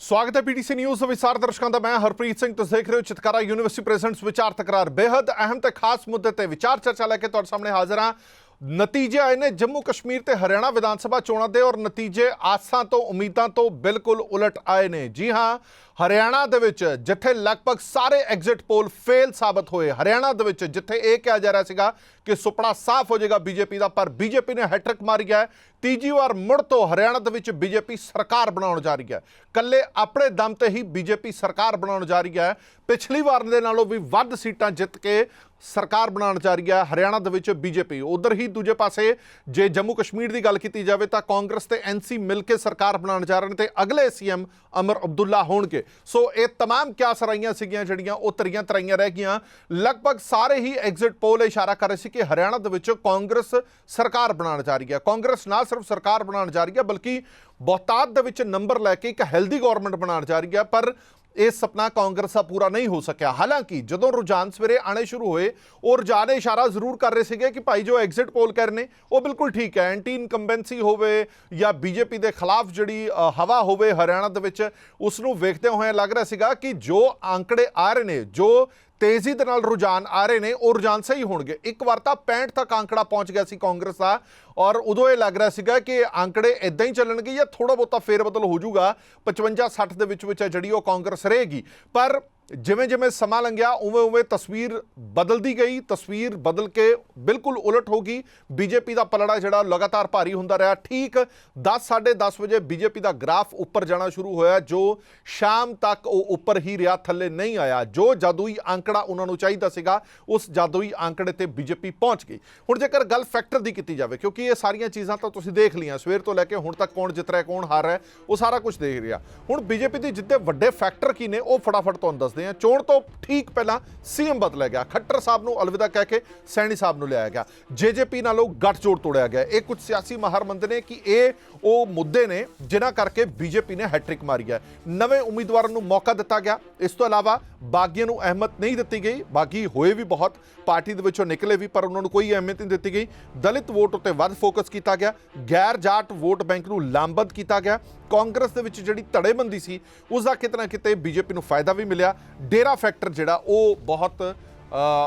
स्वागत है PTC news विस्तार दर्शकों का। मैं हरप्रीत सिंह। तुसीं देख रहे हो चितकारा यूनिवर्सिटी प्रेजेंट्स विचार तकरार। बेहद अहम ते खास मुद्दे ते विचार चर्चा लैके तुहाडे सामने हाजिर हाँ। नतीजे आए ने जम्मू कश्मीर ते हरियाणा विधान सभा चोणां दे और नतीजे आसां तो उम्मीदां तो बिल्कुल उलट आए ने। जी हाँ, हरियाणा दे विच जिथे लगभग सारे एग्जिट पोल फेल साबित होए, हरियाणा दे विच जिथे यह कहा जा रहा सीगा कि सुपड़ा साफ हो जाएगा बीजेपी का, पर बीजेपी ने हैट्रिक मारी है। तीजी बार मुड़ तो हरियाणा दे विच बीजेपी सरकार बनाउण जा रही है। कल्ले अपने दम ते ही बीजेपी सरकार बनाउण जा रही है। पिछली बार दे नालों भी वध सीटां जित के सरकार बनाउण जा रही है हरियाणा दे विच बीजेपी। उधर ही दूजे पासे जे जम्मू कश्मीर की गल की जाए तो कांग्रेस ते एनसी मिल के सरकार बनाउण जा रहे हैं ते अगले सीएम अमर अब्दुल्ला होणगे। सो ये तमाम क्या सराइयां सीगियां जिहड़ियां ओह तरियां तराइयां रह गईयां। लगभग सारे ही एग्जिट पोल इशारा कर रहे सी कि हरियाणा दे विच कांग्रेस सरकार बनाउण जा रही है। कांग्रेस ना सिर्फ सरकार बनाउण जा रही है बल्कि बहुतात दे विच नंबर लैके एक हैल्दी गौरमेंट बनाउण जा रही है। पर यह सपना कांग्रेस का पूरा नहीं हो सकिया। हालांकि जो रुझान सवेरे आने शुरू हुए और रुझान इशारा जरूर कर रहे थे कि भाई जो एग्जिट पोल कर रहे वो बिल्कुल ठीक है। एंटी इनकम्बेंसी होवे या बीजेपी के खिलाफ जी हवा होवे हरियाणा दे विच, उसनूं वेखदे होए लग रहा सीगा कि जो आंकड़े आ रहे हैं, जो तेजी दे नाल रुझान आ रहे हैं, वो रुझान सही होणगे। एक बार तो 65 तक आंकड़ा पहुंच गया सी कांग्रेस का और उदों ये लग रहा सीगा कि आंकड़े इदां ही चलणगे या थोड़ा बहुता फेरबदल हो जाऊगा। 55-60 दे विच जिहड़ी वो कांग्रेस रहेगी। पर जिमें जिमें समा लंघिया उवें उवें तस्वीर बदलती गई। तस्वीर बदल के बिल्कुल उलट होगी। बीजेपी का पलड़ा जिहड़ा लगातार भारी हुंदा रहा। ठीक 10 साढ़े 10 बजे बीजेपी का ग्राफ उपर जाना शुरू होया, जो शाम तक वो उपर ही रहा, थले नहीं आया। जो जादुई आंकड़ा उन्होंने चाहिए सीगा उस जादुई आंकड़े ते बीजेपी पहुंच गई। हुण जेकर गल फैक्टर की की जाए, क्योंकि ये सारियां चीज़ां तो तुसीं देख लिया सवेर तो लैके हुण तक, कौन जित रहा कौन हार रहा है वो सारा कुछ देख रहा। हुण बीजेपी के जितने वड्डे फैक्टर की ने वो फटाफट तुहानूं दसदे हैं। चोण तो ठीक पहला सीएम बदलिया गया, खट्टर साहब को अलविदा कह के सैनी साहब को लिया गया, जेजेपी नालों गठजोड़ तोड़िया गया। ये कुछ सियासी माहर मंद ने कि ये वो मुद्दे ने जिन्हां करके बीजेपी ने हैट्रिक मारी है। नवे उम्मीदवारों को मौका दिता गया। इस तो इलावा बागियों को अहमियत नहीं दी गई। बागी होए भी बहुत, पार्टी के विचों निकले भी, पर उन्होंने कोई अहमियत नहीं दी गई। दलित वोट उत्ते वध फोकस किया गया। गैर जाट वोट बैंक को लामबंद किया गया। कांग्रेस दे विच जिहड़ी धड़ेबंदी सी उसका कितना ना किते बीजेपी को फायदा भी मिलिया। डेरा फैक्टर जिहड़ा वो बहुत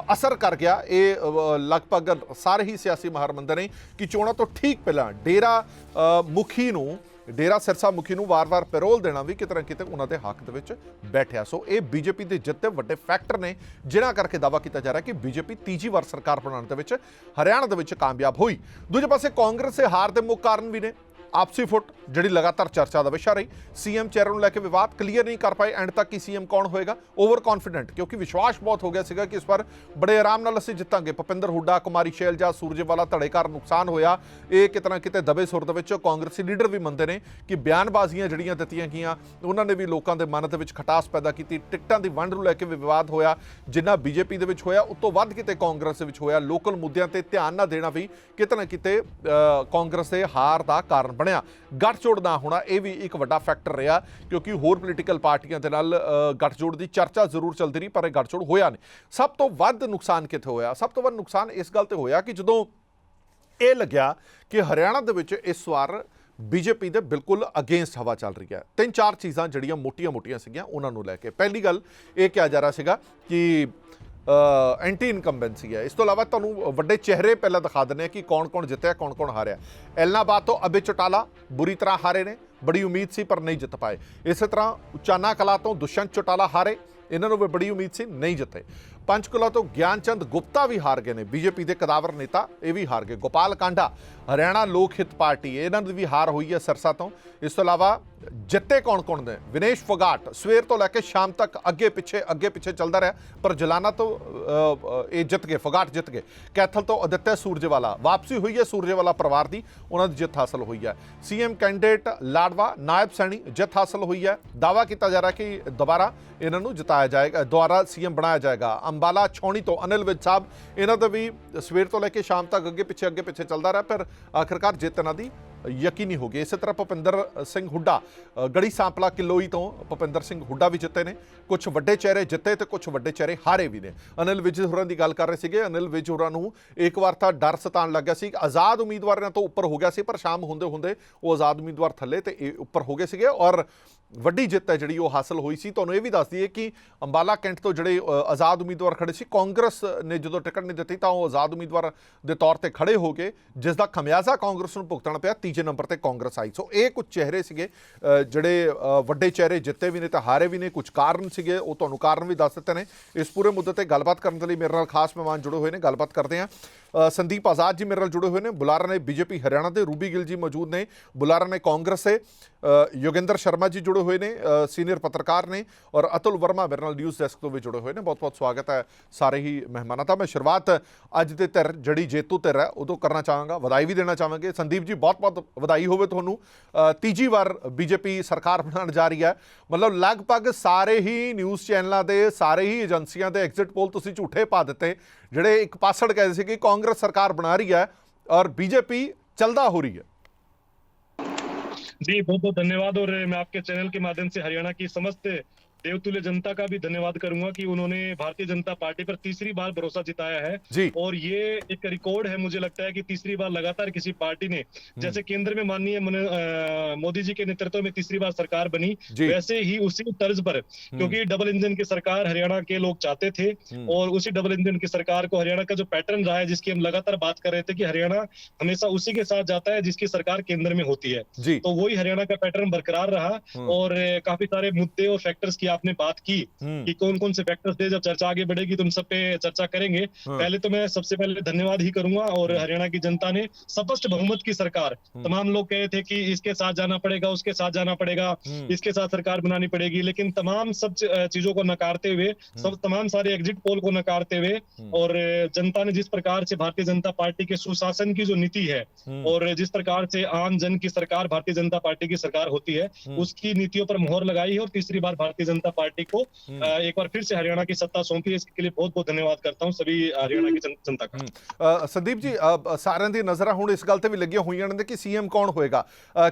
असर कर गया। ये लगभग सारे ही सियासी माहर मंद ने कि चोणां तो ठीक पहला डेरा मुखी नूं, डेरा सिरसा मुखी नूं वार-वार पैरोल देना भी कितना किते उन्हां दे हक दे विच बैठिया। सो ये बीजेपी के जित दे वड्डे फैक्टर ने जिन्हां करके दावा किया जा रहा है कि बीजेपी तीजी बार सरकार बनाने दे विच हरियाणा दे विच कामयाब हुई। दूजे पासे कांग्रेस से हार के मुख्य कारण भी ने आपसी फुट जिहड़ी लगातार चर्चा का विषय रही। सीएम चेहरे को लैके विवाद क्लीयर नहीं कर पाए एंड तक कि सीएम कौन होएगा। ओवर कॉन्फिडेंट, क्योंकि विश्वास बहुत हो गया सीगा कि इस बार बड़े आराम नाल असीं जितांगे। भुपिंदर हुड्डा, कुमारी शैलजा, सुरजेवाला धड़ेकार नुकसान होया। ये कितना किते दबे सुर दे विच कांग्रेसी लीडर भी मनते हैं कि बयानबाजियां जिहड़ियां दित्तियां गईयां उन्होंने भी लोगों के मन दे विच खटास पैदा की। टिकटां की वंड नूं लैके भी विवाद होया, जिन्ना बीजेपी दे विच होया उस तों वध किते कांग्रेस दे विच होया। लोकल मुद्दों ते ध्यान ना देना भी कितना किते कांग्रेस दे हार का कारण बनिया। गठजोड़ ना होना यह भी एक वड्डा फैक्टर रहा, क्योंकि होर पोलीटिकल पार्टियां दे नाल गठजोड़ की चर्चा जरूर चलती रही पर यह गठजोड़ होया नहीं। सब तो वध नुकसान कित्थे होया? सब तो वध नुकसान इस गल ते होया कि जदों ये लग्या कि हरियाणा दे विच इस वार बीजेपी दे बिल्कुल अगेंस्ट हवा चल रही है। 3-4 चीज़ां जिहड़ियां मोटियां सीगियां उन्हां नूं लैके। पहली गल ये कहा जा रहा सीगा कि एंटी इनकम्बेंसी है। इस तो इलावा तुहानूं वड्डे चेहरे पहला दिखा देने कि कौन कौन जितया कौन कौन हारिया। एलनाबाद तो अबे चौटाला बुरी तरह हारे ने, बड़ी उम्मीद सी पर नहीं जित पाए। इस तरह उचाना कला तो दुष्यंत चौटाला हारे, इन्होंने भी बड़ी उम्मीद सी नहीं जिते। पंचकुला तो ज्ञानचंद गुप्ता भी हार गए ने, बीजेपी के कदावर नेता ये भी हार गए। गोपाल कांडा हरियाणा लोक हित पार्टी इन्हों की भी हार हुई है सिरसा तो। इस तो इलावा जिते कौन कौन ने? विनेश फोगाट सवेर तो लैके शाम तक अगे पिछे चलता रहा, पर जलाना तो ये जित गए, फोगाट जित गए। कैथल तो आदित्य सुरजेवाला वापसी हुई है, सुरजेवाला परिवार की उन्होंने जित हासिल हुई है। सीएम कैंडिडेट लाडवा नायब सैनी जित हासिल हुई है। दावा किया जा रहा है कि दोबारा इन्हों जिताया जाएगा, दोबारा सीएम बनाया जाएगा। अंबाला छौणी तो अनिल विज साहब इन्हों का भी सवेर तो लैके शाम तक अगे पिछे चलता रहा, पर आखिरकार जित इन्हों की यकीनी हो गई। इस तरह भुपिंदर सिंह हुड्डा गढ़ी सांपला किलोई तो भुपिंदर सिंह हुड्डा भी जिते ने। कुछ वड्डे चेहरे जिते तो कुछ वड्डे चेहरे हारे भी ने। अनिल विज होरां की गल कर रहे थे। अनिल विज होरां नूं एक बार तो डर सताण लग गया सी, आज़ाद उम्मीदवार तो उपर हो गया सी, पर शाम होंदे होंदे वो आज़ाद उम्मीदवार थले तो उपर हो गए थे। और ਵੱਡੀ ਜਿੱਤ ਹੈ ਜਿਹੜੀ ਉਹ ਹਾਸਲ ਹੋਈ ਸੀ। ਤੁਹਾਨੂੰ ਇਹ ਵੀ ਦੱਸ ਦਈਏ ਕਿ ਅੰਬਾਲਾ ਕੈਂਟ ਤੋਂ ਜਿਹੜੇ ਆਜ਼ਾਦ ਉਮੀਦਵਾਰ ਖੜੇ ਸੀ, ਕਾਂਗਰਸ ਨੇ ਜਦੋਂ ਟਿਕਟ ਨਹੀਂ ਦਿੱਤੀ ਤਾਂ ਉਹ ਆਜ਼ਾਦ ਉਮੀਦਵਾਰ ਦੇ ਤੌਰ ਤੇ ਖੜੇ ਹੋ ਗਏ, ਜਿਸ ਦਾ ਖਮਿਆਜ਼ਾ ਕਾਂਗਰਸ ਨੂੰ ਭੁਗਤਣਾ ਪਿਆ। ਤੀਜੇ ਨੰਬਰ ਤੇ ਕਾਂਗਰਸ ਆਈ। ਸੋ ਇਹ ਕੁਝ ਚਿਹਰੇ ਸੀਗੇ ਜਿਹੜੇ ਵੱਡੇ ਚਿਹਰੇ ਜਿੱਤੇ ਵੀ ਨੇ ਤੇ ਹਾਰੇ ਵੀ ਨੇ। ਕੁਝ ਕਾਰਨ ਸੀਗੇ, ਉਹ ਤੁਹਾਨੂੰ ਕਾਰਨ ਵੀ ਦੱਸ ਦਿੱਤੇ ਨੇ। ਇਸ ਪੂਰੇ ਮੁੱਦੇ ਤੇ ਗੱਲਬਾਤ ਕਰਨ ਦੇ ਲਈ ਮੇਰੇ ਨਾਲ ਖਾਸ ਮਹਿਮਾਨ ਜੁੜੇ ਹੋਏ ਨੇ। ਗੱਲਬਾਤ ਕਰਦੇ ਹਾਂ। ਸੰਦੀਪ ਆਜ਼ਾਦ ਜੀ ਮੇਰੇ ਨਾਲ ਜੁੜੇ ਹੋਏ ਨੇ, ਬੁਲਾਰਾ ਨੇ ਬੀਜੇਪੀ ਹਰਿਆਣਾ ਦੇ। ਰੂਬੀ ਗਿੱਲ ਜੀ ਮੌਜੂਦ ਨੇ, ਬੁਲਾਰਾ ਨੇ ਕਾਂਗਰਸ से। योगेंद्र शर्मा जी जुड़े हुए ने, सीनियर पत्रकार ने। और अतुल वर्मा मेरे नाल न्यूज़ डेस्क तो भी जुड़े हुए ने। बहुत बहुत स्वागत है सारे ही मेहमानों का। मैं शुरुआत अज के धिर जड़ी जेतू धिर है उदों करना चाहांगा, बधाई भी देना चाहांगे। संदीप जी बहुत बहुत बधाई होवे तुहानूं, तीजी बार बीजेपी सरकार बनाने जा रही है। मतलब लगभग सारे ही न्यूज़ चैनलों के, सारे ही एजेंसियां के एग्जिट पोल तुसीं झूठे पा दिते, जिहड़े एक पासड़ कहते सी कि कांग्रेस सरकार बना रही है और बीजेपी चलदा हो रही है। जी बहुत बहुत धन्यवाद। और मैं आपके चैनल के माध्यम से हरियाणा की समस्त देवतुल्य जनता का भी धन्यवाद करूंगा कि उन्होंने भारतीय जनता पार्टी पर तीसरी बार भरोसा जिताया है जी। और ये एक रिकॉर्ड है, मुझे लगता है कि तीसरी बार लगातार किसी पार्टी ने, जैसे केंद्र में माननीय मोदी जी के नेतृत्व में तीसरी बार सरकार बनी, वैसे ही उसी तर्ज पर, क्योंकि डबल इंजन की सरकार हरियाणा के लोग चाहते थे और उसी डबल इंजन की सरकार को, हरियाणा का जो पैटर्न रहा है जिसकी हम लगातार बात कर रहे थे कि हरियाणा हमेशा उसी के साथ जाता है जिसकी सरकार केंद्र में होती है, तो वही हरियाणा का पैटर्न बरकरार रहा। और काफी सारे मुद्दे और फैक्टर्स की आपने बात की कि कौन कौन से फैक्टर्स थे। जब चर्चा आगे बढ़ेगी तो उन सब पे चर्चा करेंगे। पहले तो मैं सबसे पहले धन्यवाद ही करूंगा। और हरियाणा की जनता ने स्पष्ट बहुमत की सरकार, तमाम लोग कहे थे कि इसके साथ जाना पड़ेगा, उसके साथ जाना पड़ेगा, इसके साथ सरकार बनानी पड़ेगी, लेकिन तमाम सब चीजों को नकारते हुए, सब तमाम सारे एग्जिट पोल को नकारते हुए, और जनता ने जिस प्रकार से भारतीय जनता पार्टी के सुशासन की जो नीति है और जिस प्रकार से आम जन की सरकार भारतीय जनता पार्टी की सरकार होती है, उसकी नीतियों पर मोहर लगाई है और तीसरी बार भारतीय जनता पार्टी को एक बार फिर से हरियाणा की सत्ता सौंपी है। इसके लिए बहुत बहुत धन्यवाद करता हूं सभी हरियाणा की जनता का। संदीप जी, सारिਆਂ ਦੀ ਨਜ਼ਰਾਂ ਹੁਣ ਇਸ ਗੱਲ ਤੇ ਵੀ ਲੱਗੀਆਂ ਹੋਈਆਂ ਨੇ ਕਿ ਸੀਐਮ ਕੌਣ ਹੋਏਗਾ,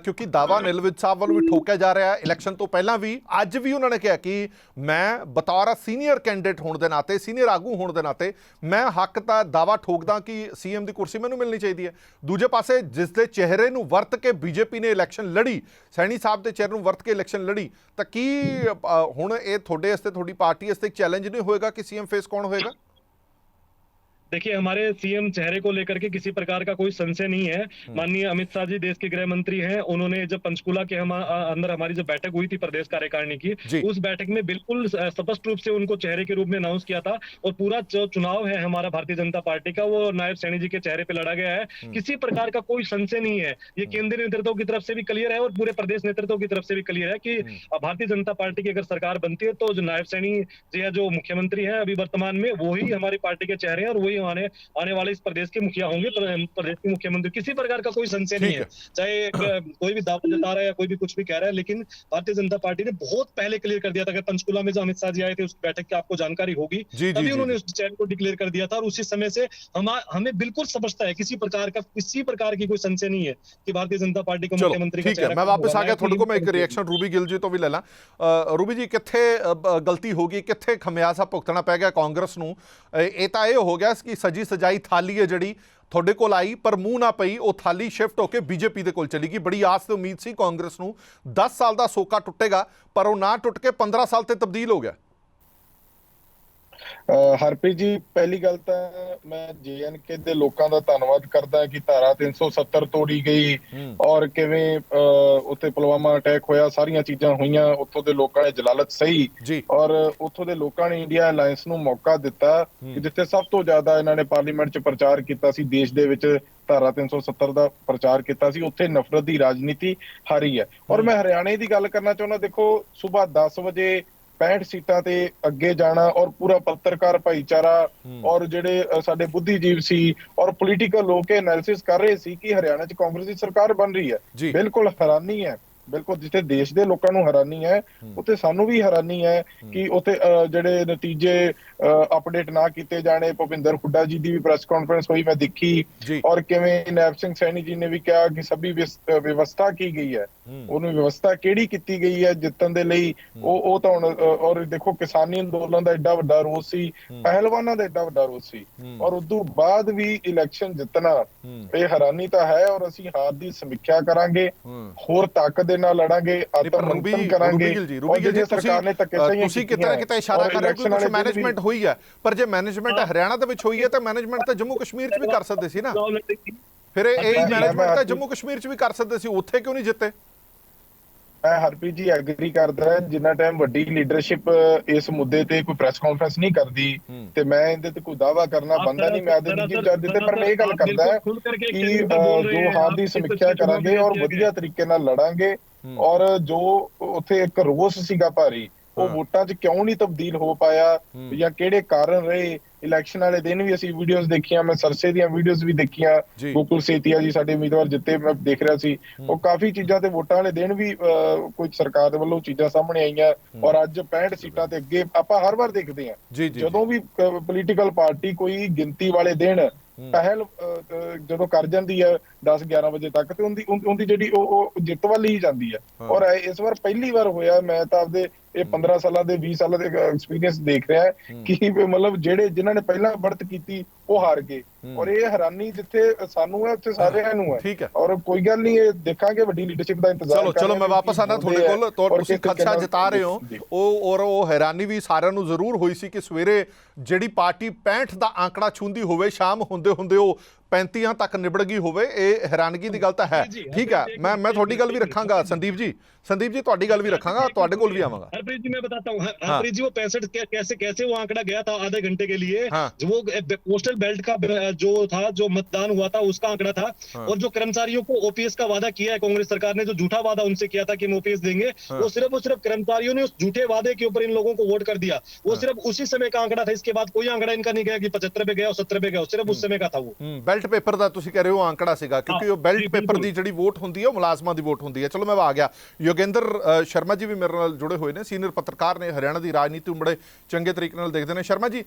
ਕਿਉਂਕਿ ਦਾਵਾ ਨਿਲ ਵਿਜ ਸਾਹਿਬ ਵੱਲੋਂ ਵੀ ਠੋਕਿਆ ਜਾ ਰਿਹਾ ਹੈ। ਇਲੈਕਸ਼ਨ ਤੋਂ ਪਹਿਲਾਂ ਵੀ, ਅੱਜ ਵੀ ਉਹਨਾਂ ਨੇ ਕਿਹਾ ਕਿ ਮੈਂ ਬਤੌਰ ਸੀਨੀਅਰ ਕੈਂਡੀਡੇਟ ਹੋਣ ਦੇ ਨਾਤੇ, ਸੀਨੀਅਰ ਆਗੂ ਹੋਣ ਦੇ ਨਾਤੇ ਮੈਂ ਹੱਕ ਦਾ ਦਾਵਾ ਠੋਕਦਾ ਕਿ ਸੀਐਮ ਦੀ ਕੁਰਸੀ ਮੈਨੂੰ ਮਿਲਣੀ ਚਾਹੀਦੀ ਹੈ। ਦੂਜੇ ਪਾਸੇ ਜਿਸ ਦੇ ਚਿਹਰੇ ਨੂੰ ਵਰਤ ਕੇ ਬੀਜੇਪੀ ਨੇ ਇਲੈਕਸ਼ਨ ਲੜੀ, ਸੈਣੀ ਸਾਹਿਬ ਦੇ ਚਿਹਰੇ ਨੂੰ ਵਰਤ ਕੇ ਇਲੈਕਸ਼ਨ ਲੜੀ, ਤਾਂ ਕੀ ਹੁਣ ਇਹ ਤੁਹਾਡੇ ਵਾਸਤੇ, ਤੁਹਾਡੀ ਪਾर्टी वास्ते चैलेंज नहीं होएगा कि सीएम फेस कौन होएगा? देखिए, हमारे सीएम चेहरे को लेकर के किसी प्रकार का कोई संशय नहीं है। माननीय अमित शाह जी देश के गृह मंत्री हैं। उन्होंने जब पंचकुला के अंदर हमारी जो बैठक हुई थी प्रदेश कार्यकारिणी की, उस बैठक में बिल्कुल स्पष्ट रूप से उनको चेहरे के रूप में अनाउंस किया था। और पूरा जो चुनाव है हमारा भारतीय जनता पार्टी का, वो नायब सैनी जी के चेहरे पे लड़ा गया है। किसी प्रकार का कोई संशय नहीं है। ये केंद्रीय नेतृत्व की तरफ से भी क्लियर है और पूरे प्रदेश नेतृत्व की तरफ से भी क्लियर है कि भारतीय जनता पार्टी की अगर सरकार बनती है तो जो नायब सैनी जी है, जो मुख्यमंत्री है अभी वर्तमान में, वही हमारी पार्टी के चेहरे हैं और वही आने वाले इस प्रदेश के मुखिया होंगे, प्रदेश के मुख्यमंत्री। किसी प्रकार का कोई संशय नहीं है, चाहे कोई भी दावा जता रहा है या कोई भी कुछ भी कह रहा है। लेकिन भारतीय जनता पार्टी ने बहुत पहले क्लियर कर दिया था। अगर पंचकुला में जो अमित शाह जी आए थे उस बैठक की आपको जानकारी होगी, तभी उन्होंने उस चैनल को डिक्लेयर कर दिया था। और उसी समय से हमें बिल्कुल समझता है, किसी प्रकार की कोई संशय नहीं है कि भारतीय जनता पार्टी को मुख्यमंत्री का चेहरा। मैं वापस आ गया थोड़े को, मैं एक रिएक्शन रूबी गिल जी तो भी ले ला। रूबी जी, कित्थे गलती होगी, कित्थे खमियाजा भुगतना पै गया कांग्रेस नूं? ਇਹ ਤਾਂ ਇਹ ਹੋ ਗਿਆ ਕਿ ਸਜੀ ਸਜਾਈ ਥਾਲੀ ਹੈ ਜਿਹੜੀ ਤੁਹਾਡੇ ਕੋਲ ਆਈ ਪਰ ਮੂੰਹ ਨਾ ਪਈ, ਉਹ ਥਾਲੀ ਸ਼ਿਫਟ ਹੋ ਕੇ ਬੀਜੇਪੀ ਦੇ ਕੋਲ ਚਲੀ ਗਈ। ਬੜੀ ਆਸ ਤੇ ਉਮੀਦ ਸੀ ਕਾਂਗਰਸ ਨੂੰ 10 ਸਾਲ ਦਾ ਸੋਕਾ ਟੁੱਟੇਗਾ, ਪਰ ਉਹ ਨਾ ਟੁੱਟ ਕੇ 15 ਸਾਲ ਤੇ ਤਬਦੀਲ ਹੋ ਗਿਆ। ਹਰਪ੍ਰੀਤ ਜੀ, ਪਹਿਲੀ ਗੱਲ ਤਾਂ ਮੈਂ JNK ਦੇ ਲੋਕਾਂ ਦਾ ਧੰਨਵਾਦ ਕਰਦਾ ਕਿ ਧਾਰਾ 370 ਤੋੜੀ ਗਈ ਔਰ ਕਿਵੇਂ ਉੱਥੇ ਪੁਲਵਾਮਾ ਅਟੈਕ ਹੋਇਆ, ਸਾਰੀਆਂ ਚੀਜ਼ਾਂ ਹੋਈਆਂ। ਉੱਥੋਂ ਦੇ ਲੋਕਾਂ ਨੇ ਜਲਾਲਤ ਸਹੀ ਔਰ ਉੱਥੋਂ ਦੇ ਲੋਕਾਂ ਨੇ ਇੰਡੀਆ ਅਲਾਇੰਸ ਨੂੰ ਮੌਕਾ ਦਿੱਤਾ ਕਿ ਜਿੱਥੇ ਸਭ ਤੋਂ ਜ਼ਿਆਦਾ ਇਹਨਾਂ ਨੇ ਪਾਰਲੀਮੈਂਟ 'ਚ ਪ੍ਰਚਾਰ ਕੀਤਾ ਸੀ, ਦੇਸ਼ ਦੇ ਵਿੱਚ ਧਾਰਾ 370 ਦਾ ਪ੍ਰਚਾਰ ਕੀਤਾ ਸੀ, ਉੱਥੇ ਨਫ਼ਰਤ ਦੀ ਰਾਜਨੀਤੀ ਹਾਰੀ ਹੈ। ਔਰ ਮੈਂ ਹਰਿਆਣੇ ਦੀ ਗੱਲ ਕਰਨਾ ਚਾਹੁੰਦਾ। ਦੇਖੋ, ਸਵੇਰ 10 ਵਜੇ 65 ਸੀਟਾਂ ਤੇ ਅੱਗੇ ਜਾਣਾ ਔਰ ਪੂਰਾ ਪੱਤਰਕਾਰ ਭਾਈਚਾਰਾ ਔਰ ਜਿਹੜੇ ਸਾਡੇ ਬੁੱਧੀਜੀਵ ਸੀ ਔਰ ਪੋਲੀਟੀਕਲ ਲੋਕ ਐਨਾਲਿਸਿਸ ਕਰ ਰਹੇ ਸੀ ਕਿ ਹਰਿਆਣਾ 'ਚ ਕਾਂਗਰਸ ਦੀ ਸਰਕਾਰ ਬਣ ਰਹੀ ਹੈ। ਬਿਲਕੁਲ ਹੈਰਾਨੀ ਹੈ। ਬਿਲਕੁਲ ਜਿੱਥੇ ਦੇਸ਼ ਦੇ ਲੋਕਾਂ ਨੂੰ ਹੈਰਾਨੀ ਹੈ, ਉੱਥੇ ਸਾਨੂੰ ਵੀ ਹੈਰਾਨੀ ਹੈ ਕਿ ਉੱਥੇ ਜਿਹੜੇ ਨਤੀਜੇ ਅਪਡੇਟ ਨਾ ਕੀਤੇ ਜਾਣੇ। ਭੁਪਿੰਦਰ ਹੁੱਡਾ ਜੀ ਦੀ ਵੀ ਪ੍ਰੈਸ ਕਾਨਫਰੰਸ ਹੋਈ, ਮੈਂ ਦੇਖੀ। ਔਰ ਕਿਵੇਂ ਨਾਇਬ ਸਿੰਘ ਸੈਣੀ ਜੀ ਨੇ ਵੀ ਕਿਹਾ ਕਿ ਸਭੀ ਵਿਵਸਥਾ ਕੀ ਗਈ ਹੈ, ਉਹਨੂੰ ਵਿਵਸਥਾ ਕਿਹੜੀ ਕੀਤੀ ਗਈ ਹੈ ਜਿੱਤਣ ਦੇ ਲਈ। ਉਹ ਤਾਂ ਹੁਣ ਔਰ ਦੇਖੋ, ਕਿਸਾਨੀ ਅੰਦੋਲਨ ਦਾ ਐਡਾ ਵੱਡਾ ਰੋਸ ਸੀ, ਪਹਿਲਵਾਨਾਂ ਦਾ ਐਡਾ ਵੱਡਾ ਰੋਸ ਸੀ, ਔਰ ਉਦੋਂ ਬਾਅਦ ਵੀ ਇਲੈਕਸ਼ਨ ਜਿੱਤਣਾ, ਇਹ ਹੈਰਾਨੀ ਤਾਂ ਹੈ। ਔਰ ਅਸੀਂ ਹਾਰ ਦੀ ਸਮੀਖਿਆ ਕਰਾਂਗੇ, ਹੋਰ ਤਾਕਤ ਦੇ ਜਜ਼ਬੇ ਨਾਲ ਲੜਾਂਗੇ, ਆਤਮ ਮੰਥਨ ਕਰਾਂਗੇ। ਰੂਬੀ ਗਿਲ ਜੀ ਤੁਸੀਂ ਕਿਤੇ ਨਾ ਕਿਤੇ ਇਸ਼ਾਰਾ ਕਰ ਰਹੇ ਹੋ ਕਿ ਕੁਝ ਮੈਨੇਜਮੈਂਟ ਹੋਈ ਹੈ, ਪਰ ਜੇ ਮੈਨੇਜਮੈਂਟ ਹਰਿਆਣਾ ਦੇ ਵਿੱਚ ਹੋਈ ਹੈ ਤਾਂ ਮੈਨੇਜਮੈਂਟ ਤਾਂ ਜੰਮੂ ਕਸ਼ਮੀਰ 'ਚ ਵੀ ਕਰ ਸਕਦੇ ਸੀ ਨਾ, ਫਿਰ ਇਹ ਮੈਨੇਜਮੈਂਟ ਤਾਂ ਜੰਮੂ ਕਸ਼ਮੀਰ 'ਚ ਵੀ ਕਰ ਸਕਦੇ ਸੀ, ਉੱਥੇ ਕਿਉਂ ਨਹੀਂ ਜਿੱਤੇ? ਮੈਂ ਹਰਪ੍ਰੀਤ ਜੀ ਐਗਰੀ ਕਰਦਾ, ਜਿੰਨਾ ਟਾਈਮ ਵੱਡੀ ਲੀਡਰਸ਼ਿਪ ਇਸ ਮੁੱਦੇ ਤੇ ਕੋਈ ਪ੍ਰੈਸ ਕਾਨਫਰੰਸ ਨਹੀਂ ਕਰਦੀ ਤੇ ਮੈਂ ਇਹਦੇ ਤੇ ਕੋਈ ਦਾਅਵਾ ਕਰਨਾ ਬੰਦਾ ਨਹੀਂ। ਮੈਂ ਆਦੇ ਨਿੱਜੀ ਜੱਜ ਤੇ, ਪਰ ਮੈਂ ਇਹ ਗੱਲ ਕਰਦਾ ਕਿ ਜੋ ਹਾਰ ਦੀ ਸਮੀਖਿਆ ਕਰਾਂਗੇ ਔਰ ਵਧੀਆ ਤਰੀਕੇ ਨਾਲ ਲੜਾਂਗੇ, ਔਰ ਜੋ ਉੱਥੇ ਇੱਕ ਰੋਸ ਸੀਗਾ ਭਾਰੀ, ਉਹ ਵੋਟਾਂ 'ਚ ਕਿਉਂ ਨਹੀਂ ਤਬਦੀਲ ਹੋ ਪਾਇਆ ਜਾਂ ਕਿਹੜੇ ਕਾਰਨ ਰਹੇ। ਇਲੈਕਸ਼ਨ ਵਾਲੇ ਦਿਨ ਵੀ ਅਸੀਂ ਵੀਡੀਓਜ਼ ਦੇਖੀਆਂ, ਮੈਂ ਸਰਸੇ ਦੀਆਂ ਵੀਡੀਓਜ਼ ਵੀ ਦੇਖੀਆਂ, ਗੋਕੁਲ ਸੇਤੀਆ ਜੀ ਸਾਡੇ ਉਮੀਦਵਾਰ ਜਿੱਤੇ, ਮੈਂ ਦੇਖ ਰਿਹਾ ਸੀ ਉਹ ਕਾਫੀ ਚੀਜ਼ਾਂ ਤੇ ਵੋਟਾਂ ਵਾਲੇ ਦਿਨ ਵੀ ਕੁਝ ਸਰਕਾਰ ਦੇ ਵੱਲੋਂ ਚੀਜ਼ਾਂ ਸਾਹਮਣੇ ਆਈਆਂ। ਔਰ ਅੱਜ 65 ਸੀਟਾਂ ਤੇ ਅੱਗੇ ਆਪਾਂ ਹਰ ਵਾਰ ਦੇਖਦੇ ਹਾਂ ਜਦੋਂ ਵੀ ਪੋਲੀਟੀਕਲ ਪਾਰਟੀ ਕੋਈ ਗਿਣਤੀ ਵਾਲੇ ਦਿਨ ਪਹਿਲ ਜਦੋਂ ਕਰ ਜਾਂਦੀ ਹੈ 10-11 ਵਜੇ ਤੱਕ, ਤੇ ਉਹਦੀ ਜਿਹੜੀ ਉਹ ਜਿੱਤ ਵੱਲ ਹੀ ਜਾਂਦੀ ਹੈ। ਔਰ ਇਸ ਵਾਰ ਪਹਿਲੀ ਵਾਰ ਹੋਇਆ, ਮੈਂ ਤਾਂ ਆਪਦੇ ਇਹ 15 ਸਾਲਾਂ ਦੇ 20 ਸਾਲਾਂ ਦੇ ਐਕਸਪੀਰੀਅੰਸ ਦੇਖ ਰਿਹਾ ਕਿ ਮਤਲਬ ਜਿਹੜੇ ਜਿਨ੍ਹਾਂ ਨੇ ਪਹਿਲਾਂ ਵਰਤ ਕੀਤੀ ਉਹ ਹਾਰ ਗਏ, ਔਰ ਇਹ ਹੈਰਾਨੀ ਜਿੱਥੇ ਸਾਨੂੰ ਹੈ ਉੱਥੇ ਸਾਰਿਆਂ ਨੂੰ ਹੈ। ਔਰ ਕੋਈ ਗੱਲ ਨਹੀਂ, ਇਹ ਦੇਖਾਂਗੇ ਵੱਡੀ ਲੀਡਰਸ਼ਿਪ ਦਾ ਇੰਤਜ਼ਾਰ। ਚਲੋ ਮੈਂ ਵਾਪਸ ਆਣਾ ਤੁਹਾਡੇ ਕੋਲ। ਤੁਸੀਂ ਖਦਸ਼ਾ ਜਤਾ ਰਹੇ ਹੋ ਉਹ ਹੈਰਾਨੀ ਵੀ ਸਾਰਿਆਂ ਨੂੰ ਜ਼ਰੂਰ ਹੋਈ ਸੀ ਕਿ ਸਵੇਰੇ ਜਿਹੜੀ ਪਾਰਟੀ 65 ਦਾ ਆંકੜਾ ਛੂੰਦੀ ਹੋਵੇ, ਸ਼ਾਮ ਹੁੰਦੇ ਉਹ 35 ਤੱਕ ਨਿਬੜ ਗਈ ਹੋਵੇ, ਇਹ ਹੈਰਾਨਗੀ ਦੀ ਗੱਲ ਤਾਂ ਹੈ। ਠੀਕ ਹੈ, ਮੈਂ ਤੁਹਾਡੀ ਗੱਲ ਵੀ ਰੱਖਾਂਗਾ ਸੰਦੀਪ ਜੀ ਤੁਹਾਡੀ ਗੱਲ ਵੀ रखांगा, ਤੁਹਾਡੇ ਕੋਲ भी आवांगा। हरप्रीत जी मैं बताता हूँ, हरप्रीत जी वो 65 कैसे वो आंकड़ा गया था आधे घंटे के लिए। वो पोस्टल बैल्ट का जो था, जो मतदान हुआ था उसका आंकड़ा था। और जो कर्मचारियों को ओपीएस का वादा किया है कांग्रेस सरकार ने, जो झूठा वादा उनसे किया था कि हम ओपीएस देंगे, वो सिर्फ कर्मचारियों ने उस झूठे वादे के ऊपर इन लोगों को वोट कर दिया। वो सिर्फ उसी समय का आंकड़ा था, इसके बाद कोई आंकड़ा इनका नहीं गया कि 75 पे गया और 70 पे गया, सिर्फ उस समय का था। वो बेल्ट पेपर ਦਾ ਤੁਸੀਂ ਕਹਿ ਰਹੇ ਹੋ ਆਂਕੜਾ ਸੀਗਾ, ਕਿਉਂਕਿ ਉਹ ਬੈਲਟ ਪੇਪਰ ਦੀ ਜਿਹੜੀ ਵੋਟ ਹੁੰਦੀ ਹੈ ਉਹ ਮੁਲਾਜ਼ਮਾਂ ਦੀ ਵੋਟ ਹੁੰਦੀ ਹੈ। ਚਲੋ ਮੈਂ ਆ ਗਿਆ। ਯੋਗੇਂਦਰ ਸ਼ਰਮਾ ਜੀ ਵੀ ਮੇਰੇ ਨਾਲ ਜੁੜੇ ਹੋਏ ਨੇ, ਸੀਨੀਅਰ ਪੱਤਰਕਾਰ ਨੇ, ਹਰਿਆਣਾ ਦੀ ਰਾਜਨੀਤੀ ਨੂੰ ਬੜੇ ਚੰਗੇ ਤਰੀਕੇ ਨਾਲ ਦੇਖਦੇ ਨੇ। ਸ਼ਰਮਾ ਜੀ,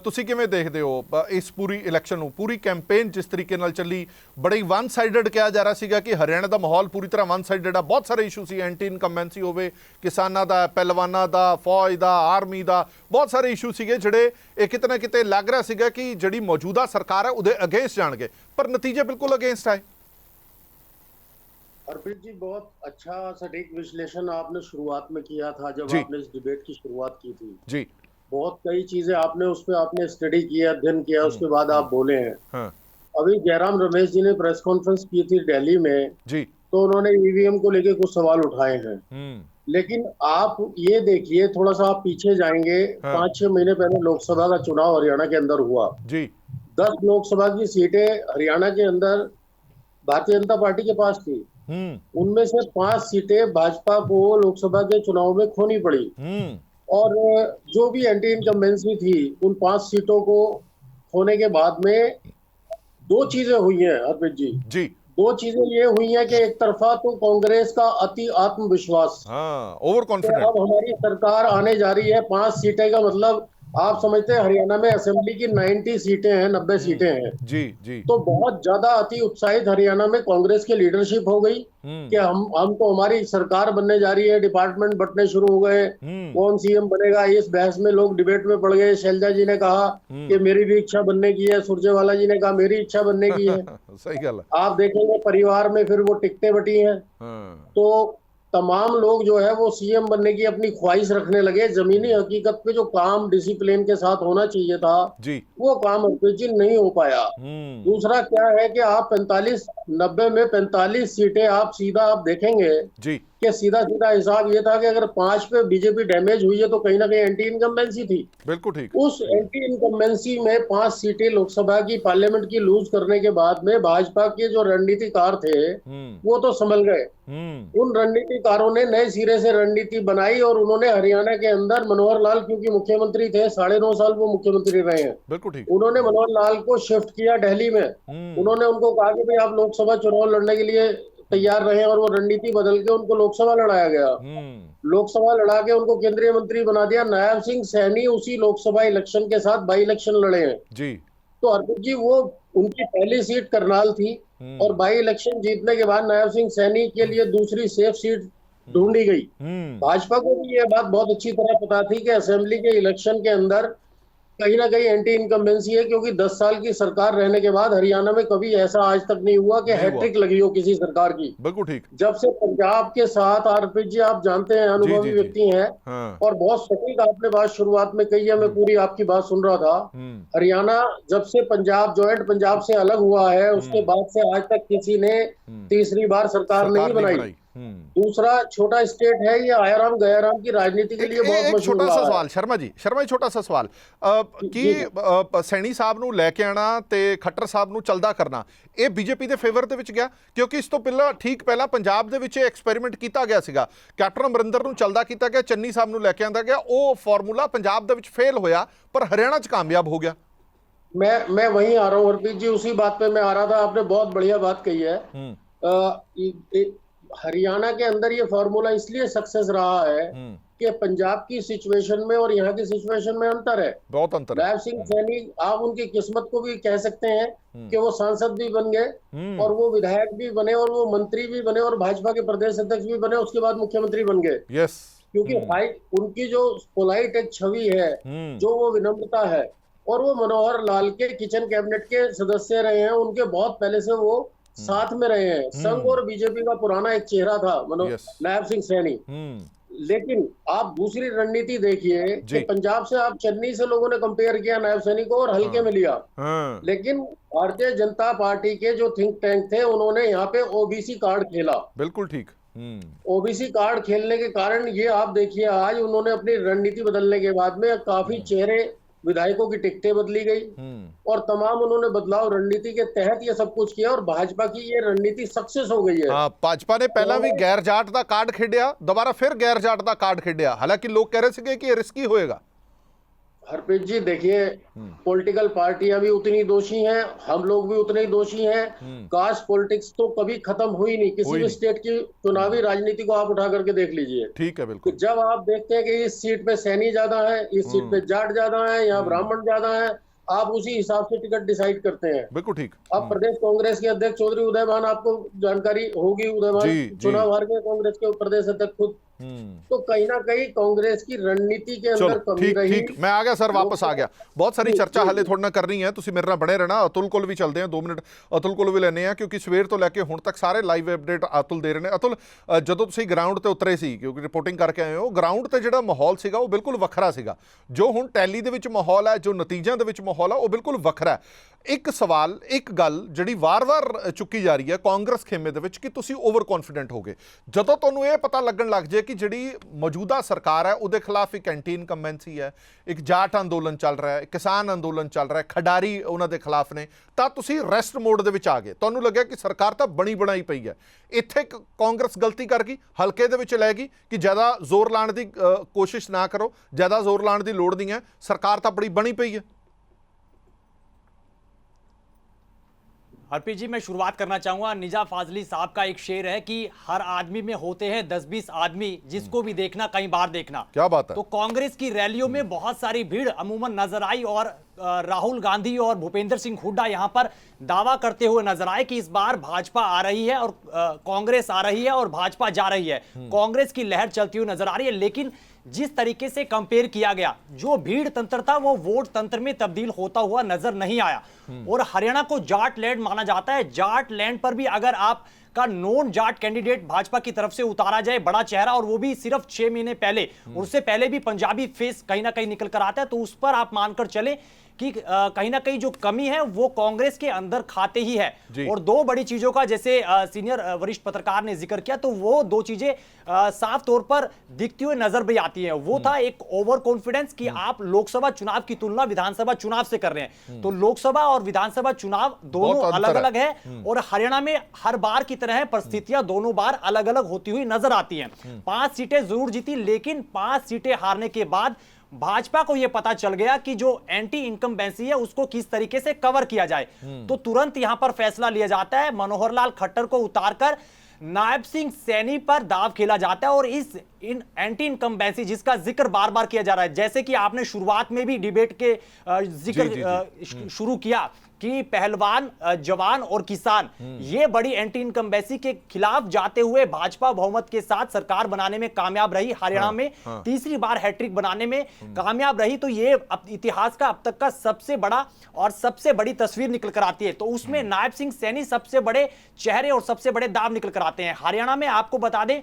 ਤੁਸੀਂ ਕਿਵੇਂ ਦੇਖਦੇ ਹੋ ਇਸ ਪੂਰੀ ਇਲੈਕਸ਼ਨ ਨੂੰ, ਪੂਰੀ ਕੈਂਪੇਨ ਜਿਸ ਤਰੀਕੇ ਨਾਲ ਚੱਲੀ? ਬੜੀ ਵਨ ਸਾਈਡਡ ਕਿਹਾ ਜਾ ਰਿਹਾ ਸੀਗਾ ਕਿ ਹਰਿਆਣਾ ਦਾ ਮਾਹੌਲ ਪੂਰੀ ਤਰ੍ਹਾਂ ਵਨ ਸਾਈਡਡ ਆ, ਬਹੁਤ ਸਾਰੇ ਇਸ਼ੂ ਸੀ, ਐਂਟੀ ਇਨਕੰਬੈਂਸੀ ਹੋਵੇ, ਕਿਸਾਨਾਂ ਦਾ, ਪਹਿਲਵਾਨਾਂ ਦਾ, ਫੌਜ ਦਾ, ਆਰਮੀ ਦਾ, ਬਹੁਤ ਸਾਰੇ ਇਸ਼ੂ ਸੀਗੇ ਜਿਹੜੇ ਇਹ ਕਿਤੇ ਨਾ ਕਿਤੇ ਲੱਗ ਰਿਹਾ ਸੀਗਾ ਕਿ ਜਿਹੜੀ ਮੌਜੂਦਾ ਸਰਕਾਰ ਹੈ ਉਹਦੇ ਅਗੇਂਸਟ ਜਾਣਗੇ, पर नतीजे बिल्कुल अगेंस्ट आए। हरप्रीत जी, बहुत अच्छा सटीक विश्लेषण आपने शुरुआत में किया था जब आपने इस डिबेट की शुरुआत की थी जी। बहुत कई चीजें आपने उस पर आपने स्टडी किया, अध्ययन किया, उसके बाद आप बोले हैं। अभी जयराम रमेश जी ने प्रेस कॉन्फ्रेंस की थी दिल्ली में जी, तो उन्होंने ईवीएम को लेके कुछ सवाल उठाए हैं। लेकिन आप ये देखिए, थोड़ा सा आप पीछे जाएंगे, 5-6 महीने पहले लोकसभा का चुनाव हरियाणा के अंदर हुआ जी। 10 लोकसभा की सीटें हरियाणा के अंदर भारतीय जनता पार्टी के पास थी। उनमें से 5 सीटें भाजपा को लोकसभा के चुनाव में खोनी पड़ी। और जो भी एंटी इनकम्बेंसी थी, उन 5 सीटों को खोने के बाद में 2 चीजें हुई हैं हरप्रीत जी। 2 चीजें ये हुई हैं कि एक तरफा तो कांग्रेस का अति आत्मविश्वास, ओवर कॉन्फिडेंस, अब हमारी सरकार आने जा रही है, 5 सीटें का मतलब आप समझते हैं हरियाणा में असेंबली की 90 सीटें हैं, 90 सीटें हैं जी। तो बहुत ज्यादा अति उत्साहित हरियाणा में कांग्रेस की लीडरशिप हो गई कि हम तो हमारी सरकार बनने जा रही है, डिपार्टमेंट बंटने शुरू हो गए, कौन सीएम बनेगा, इस बहस में लोग डिबेट में पड़ गए। शैलजा जी ने कहा कि मेरी भी इच्छा बनने की है, सुरजेवाला जी ने कहा मेरी इच्छा बनने की है। सही गल। आप देखेंगे परिवार में फिर वो टिकटें बटी हैं, तो तमाम लोग जो है वो सीएम बनने की अपनी ख्वाहिश रखने लगे। जमीनी हकीकत पे जो काम डिसिप्लिन के साथ होना चाहिए था जी, वो काम हरप्रीत जी नहीं हो पाया। दूसरा क्या है कि आप 45-90 में 45 सीटें आप सीधा आप देखेंगे जी, कि सीधा हिसाब ये था कि अगर 5 पे बीजेपी डैमेज हुई है तो कहीं ना कहीं एंटी इनकम्बेंसी थी। बिल्कुल ठीक। उस एंटी इनकम्बेंसी में 5 सीटें लोकसभा की पार्लियामेंट की लूज करने के बाद में भाजपा के जो रणनीतिकार थे वो तो संभल गए। उन रणनीतिकारों ने नए सिरे से रणनीति बनाई और उन्होंने हरियाणा के अंदर मनोहर लाल, क्योंकि मुख्यमंत्री थे, 9.5 साल वो मुख्यमंत्री रहे हैं, बिल्कुल ठीक, उन्होंने मनोहर लाल को शिफ्ट किया दिल्ली में। उन्होंने उनको कहा कि भाई आप लोकसभा चुनाव लड़ने के लिए तैयार रहे, और वो रणनीति बदल के उनको लोकसभा लड़ाया गया। लोकसभा लड़ा के उनको केंद्रीय मंत्री बना दिया। नायब सिंह सैनी उसी लोकसभा इलेक्शन के साथ बाई इलेक्शन लड़े हैं जी। तो हरप्रीत जी, वो उनकी पहली सीट करनाल थी और बाई इलेक्शन जीतने के बाद नायब सिंह सैनी के लिए दूसरी सेफ सीट ढूंढी गई। भाजपा को भी ये बात बहुत अच्छी तरह पता थी कि असेंबली के इलेक्शन के अंदर कहीं ना कहीं एंटी इनकम्बेंसी है, क्योंकि 10 साल की सरकार रहने के बाद हरियाणा में कभी ऐसा आज तक नहीं हुआ कि हैट्रिक लगी हो किसी सरकार की। बिल्कुल ठीक। जब से पंजाब के साथ आरपी जी, आप जानते हैं, अनुभवी व्यक्ति हैं, और बहुत सटीक आपने बात शुरुआत में कही है, मैं पूरी आपकी बात सुन रहा था। हरियाणा जब से पंजाब ज्वाइंट पंजाब से अलग हुआ है, उसके बाद से आज तक किसी ने तीसरी बार सरकार नहीं बनाई। दूसरा छोटा स्टेट है ये, आयाराम गयाराम की राजनीति के लिए बहुत मशहूर। छोटा सा सवाल शर्मा जी छोटा सा सवाल कि सैनी साहब ਨੂੰ ਲੈ ਕੇ ਆਣਾ ਤੇ ਖੱਟਰ ਸਾਹਿਬ ਨੂੰ ਚਲਦਾ ਕਰਨਾ, ਇਹ ਬੀਜੇਪੀ ਦੇ ਫੇਵਰ ਦੇ ਵਿੱਚ ਗਿਆ? ਕਿਉਂਕਿ ਇਸ ਤੋਂ ਪਹਿਲਾਂ ਠੀਕ ਪਹਿਲਾਂ ਪੰਜਾਬ ਦੇ ਵਿੱਚ ਐਕਸਪੈਰੀਮੈਂਟ ਕੀਤਾ ਗਿਆ ਸੀਗਾ, ਕੈਪਟਨ ਅਮਰਿੰਦਰ ਨੂੰ ਚਲਦਾ ਕੀਤਾ ਗਿਆ, ਚੰਨੀ ਸਾਹਿਬ ਨੂੰ ਲੈ ਕੇ ਆਂਦਾ ਗਿਆ, ਉਹ ਫਾਰਮੂਲਾ ਪੰਜਾਬ ਦੇ ਵਿੱਚ ਫੇਲ ਹੋਇਆ ਪਰ हरियाणा 'ਚ कामयाब हो गया। मैं वहीं आ रहा हूँ हरप्रीत जी, उसी बात पे मैं आ रहा था। आपने बहुत बढ़िया बात कही है। हरियाणा के अंदर ये फॉर्मूला इसलिए सक्सेस रहा है कि पंजाब की सिचुएशन में और यहाँ की सिचुएशन में अंतर है, बहुत अंतर है। नायब सिंह सैनी, आप उनकी किस्मत को भी कह सकते हैं कि वो सांसद भी बन गए और वो विधायक भी बने और वो मंत्री भी बने और भाजपा के प्रदेश अध्यक्ष भी बने, उसके बाद मुख्यमंत्री बन गए। यस, क्योंकि उनकी जो पोलाइट एक छवि है, जो वो विनम्रता है, और वो मनोहर लाल के किचन कैबिनेट के सदस्य रहे हैं, उनके बहुत पहले से वो साथ में रहे हैं। संघ और बीजेपी का पुराना एक चेहरा था नायब सिंह सैनी। लेकिन आप दूसरी रणनीति देखिए कि पंजाब से आप चन्नी से लोगों ने कंपेयर किया नायब सैनी को और हल्के में लिया, लेकिन भारतीय जनता पार्टी के जो थिंक टैंक थे उन्होंने यहाँ पे ओबीसी कार्ड खेला। बिल्कुल ठीक। ओबीसी कार्ड खेलने के कारण ये आप देखिए, आज उन्होंने अपनी रणनीति बदलने के बाद में काफी चेहरे, विधायकों की टिकटें बदली गई और तमाम उन्होंने बदलाव रणनीति के तहत ये सब कुछ किया और भाजपा की ये रणनीति सक्सेस हो गई है। भाजपा ने पहला भी गैर जाट का कार्ड खेडिया, दोबारा फिर गैर जाट का कार्ड खेडिया, हालांकि लोग कह रहे थे कि ये रिस्की होएगा। हरप्रीत जी देखिए, पॉलिटिकल पार्टियां भी उतनी दोषी हैं, हम लोग भी उतने ही दोषी हैं। कास्ट पॉलिटिक्स तो कभी खत्म हुई नहीं, किसी भी स्टेट की चुनावी राजनीति को आप उठा करके देख लीजिए। ठीक है, बिल्कुल। तो जब आप देखते हैं कि इस सीट पे सैनी ज्यादा है, इस सीट पे जाट ज्यादा है, यहाँ ब्राह्मण ज्यादा है, आप उसी हिसाब से टिकट डिसाइड करते हैं। बिल्कुल ठीक। अब प्रदेश कांग्रेस के अध्यक्ष चौधरी उदयभान, आपको जानकारी होगी, उदयभान चुनाव हार गए कांग्रेस के प्रदेश अध्यक्ष खुद। तो कहीं ना कहीं कांग्रेस की रणनीति के अंदर कमी रही। ठीक, मैं आ गया सर, वापस आ गया। बहुत सारी चर्चा हाले थोड़े ना करनी है, तुसी मेरे नाल बने रहना। अतुल कोल भी चलते हैं, 2 मिनट अतुल कोल भी लेने हैं, क्योंकि सवेर तो लैके हुण तक सारे लाइव अपडेट अतुल दे रहे हैं। अतुल, जदों तुसी ग्राउंड ते उतरे सी, क्योंकि रिपोर्टिंग करके आए हो, ग्राउंड ते जिहड़ा माहौल सीगा वो बिल्कुल वखरा सीगा, जो हुण टैली दे विच माहौल है, जो नतीजिਆਂ ਦੇ ਵਿੱਚ माहौल है, वो बिल्कुल वखरा है। एक सवाल, एक गल ਜਿਹੜੀ ਵਾਰ-ਵਾਰ ਚੁੱਕੀ ਜਾ ਰਹੀ ਹੈ ਕਾਂਗਰਸ ਖੇਮੇ ਦੇ ਵਿੱਚ ਕਿ ਤੁਸੀਂ ਓਵਰ ਕੌਨਫੀਡੈਂਟ ਹੋ ਗਏ, ਜਦੋਂ ਤੁਹਾਨੂੰ ਇਹ ਪਤਾ ਲੱਗਣ ਲੱਗ ਜੇ ਕਿ ਜਿਹੜੀ ਮੌਜੂਦਾ ਸਰਕਾਰ ਹੈ ਉਹਦੇ ਖਿਲਾਫ ਇੱਕ ਐਂਟੀ ਇਨਕੰਬੈਂਸੀ ਹੈ, ਇੱਕ ਜਾਟ ਅੰਦੋਲਨ ਚੱਲ ਰਿਹਾ ਹੈ, ਕਿਸਾਨ ਅੰਦੋਲਨ ਚੱਲ ਰਿਹਾ ਹੈ, ਖਿਡਾਰੀ ਉਹਨਾਂ ਦੇ ਖਿਲਾਫ ਨੇ, ਤਾਂ ਤੁਸੀਂ ਰੈਸਟ ਮੋਡ ਦੇ ਵਿੱਚ ਆ ਗਏ। ਤੁਹਾਨੂੰ ਲੱਗਿਆ ਕਿ ਸਰਕਾਰ ਤਾਂ ਬਣੀ ਬਣਾਈ ਪਈ ਹੈ। ਇੱਥੇ ਕਾਂਗਰਸ ਗਲਤੀ ਕਰ ਗਈ, ਹਲਕੇ ਦੇ ਵਿੱਚ ਲੈ ਗਈ ਕਿ ਜ਼ਿਆਦਾ ਜ਼ੋਰ ਲਾਉਣ ਦੀ ਕੋਸ਼ਿਸ਼ ਨਾ ਕਰੋ, ਜ਼ਿਆਦਾ ਜ਼ੋਰ ਲਾਉਣ ਦੀ ਲੋੜ ਨਹੀਂ ਹੈ, ਸਰਕਾਰ ਤਾਂ ਬੜੀ ਬਣੀ ਪਈ ਹੈ। हरप्रीत जी, मैं शुरुआत करना चाहूंगा। निजा फाजली साहब का एक शेर है कि हर आदमी में होते हैं 10-20 आदमी, जिसको भी देखना कई बार देखना। क्या बात है। तो कांग्रेस की रैलियों में बहुत सारी भीड़ अमूमन नजर आई और राहुल गांधी और भूपेंद्र सिंह हुड्डा यहां पर दावा करते हुए नजर आए कि इस बार भाजपा आ रही है और कांग्रेस आ रही है और भाजपा जा रही है। कांग्रेस की लहर चलती हुई नजर आ रही है, लेकिन जिस तरीके से कंपेयर किया गया, जो भीड़ तंत्र था वो वोट तंत्र में तब्दील होता हुआ नजर नहीं आया। और हरियाणा को जाट लैंड माना जाता है। जाट लैंड पर भी अगर आप का नॉन जाट कैंडिडेट भाजपा की तरफ से उतारा जाए, बड़ा चेहरा, और वो भी सिर्फ 6 महीने पहले, उससे पहले भी पंजाबी फेस कहीं ना कहीं निकल कर आता है, तो उस पर आप मानकर चले कि कहीं ना कहीं जो कमी है वो कांग्रेस के अंदर खाते ही है। और 2 बड़ी चीजों का जैसे सीनियर वरिष्ठ पत्रकार ने जिक्र किया, तो वो 2 चीजें साफ तौर पर दिखती हुई नजर भी आती है। वो था एक ओवर कॉन्फिडेंस कि आप लोकसभा चुनाव की तुलना विधानसभा चुनाव से कर रहे हैं, तो लोकसभा और विधानसभा चुनाव दोनों अलग अलग है, और हरियाणा में हर बार की तरह परिस्थितियां दोनों बार अलग अलग होती हुई नजर आती हैं। 5 सीटें जरूर जीती, लेकिन 5 सीटें हारने के बाद भाजपा को यह पता चल गया कि जो एंटी इनकम्बेंसी है उसको किस तरीके से कवर किया जाए। तो तुरंत यहां पर फैसला लिया जाता है, मनोहर लाल खट्टर को उतारकर नायब सिंह सैनी पर दाव खेला जाता है, और इस इन एंटी इनकम्बेंसी जिसका जिक्र बार बार किया जा रहा है, जैसे कि आपने शुरुआत में भी डिबेट के जिक्र शुरू किया कि पहलवान, जवान और किसान ये बड़ी एंटी इनकम्बेंसी के खिलाफ जाते हुए भाजपा बहुमत के साथ सरकार बनाने में कामयाब रही, हरियाणा में तीसरी बार हैट्रिक बनाने में कामयाब रही। तो ये इतिहास का अब तक का सबसे बड़ा और सबसे बड़ी तस्वीर निकल कर आती है। तो उसमें नायब सिंह सैनी सबसे बड़े चेहरे और सबसे बड़े दाव निकल कर आते हैं। हरियाणा में आपको बता दें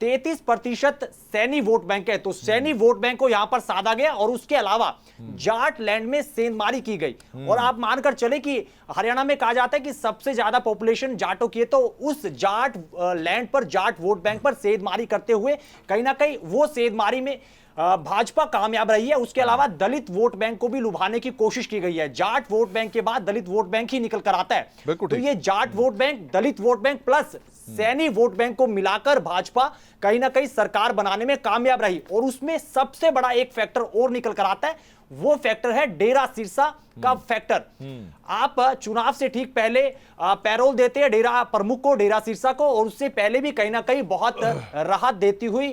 33% सैनी वोट बैंक है, तो सैनी वोट बैंक को यहां पर साधा गया और उसके अलावा जाट लैंड में सेंधमारी की गई। और आप मानकर चले कि हरियाणा में कहा जाता है कि सबसे ज्यादा पॉपुलेशन जाटों की है, तो उस जाट लैंड पर, जाट वोट बैंक पर सेंधमारी करते हुए कहीं ना कहीं वो सेंधमारी में भाजपा कामयाब रही है। उसके अलावा दलित वोट बैंक को भी लुभाने की कोशिश की गई है। जाट वोट बैंक के बाद दलित वोट बैंक ही निकल कर आता है। तो ये Jat vote bank, Dalit vote bank plus Saini vote bank को मिलाकर भाजपा कहीं ना कहीं सरकार बनाने में कामयाब रही। और उसमें सबसे बड़ा एक फैक्टर और निकल कर आता है, वो फैक्टर है डेरा सिरसा का फैक्टर। आप चुनाव से ठीक पहले पैरोल देते हैं डेरा प्रमुख को, डेरा सिरसा को, और उससे पहले भी कहीं ना कहीं बहुत राहत देती हुई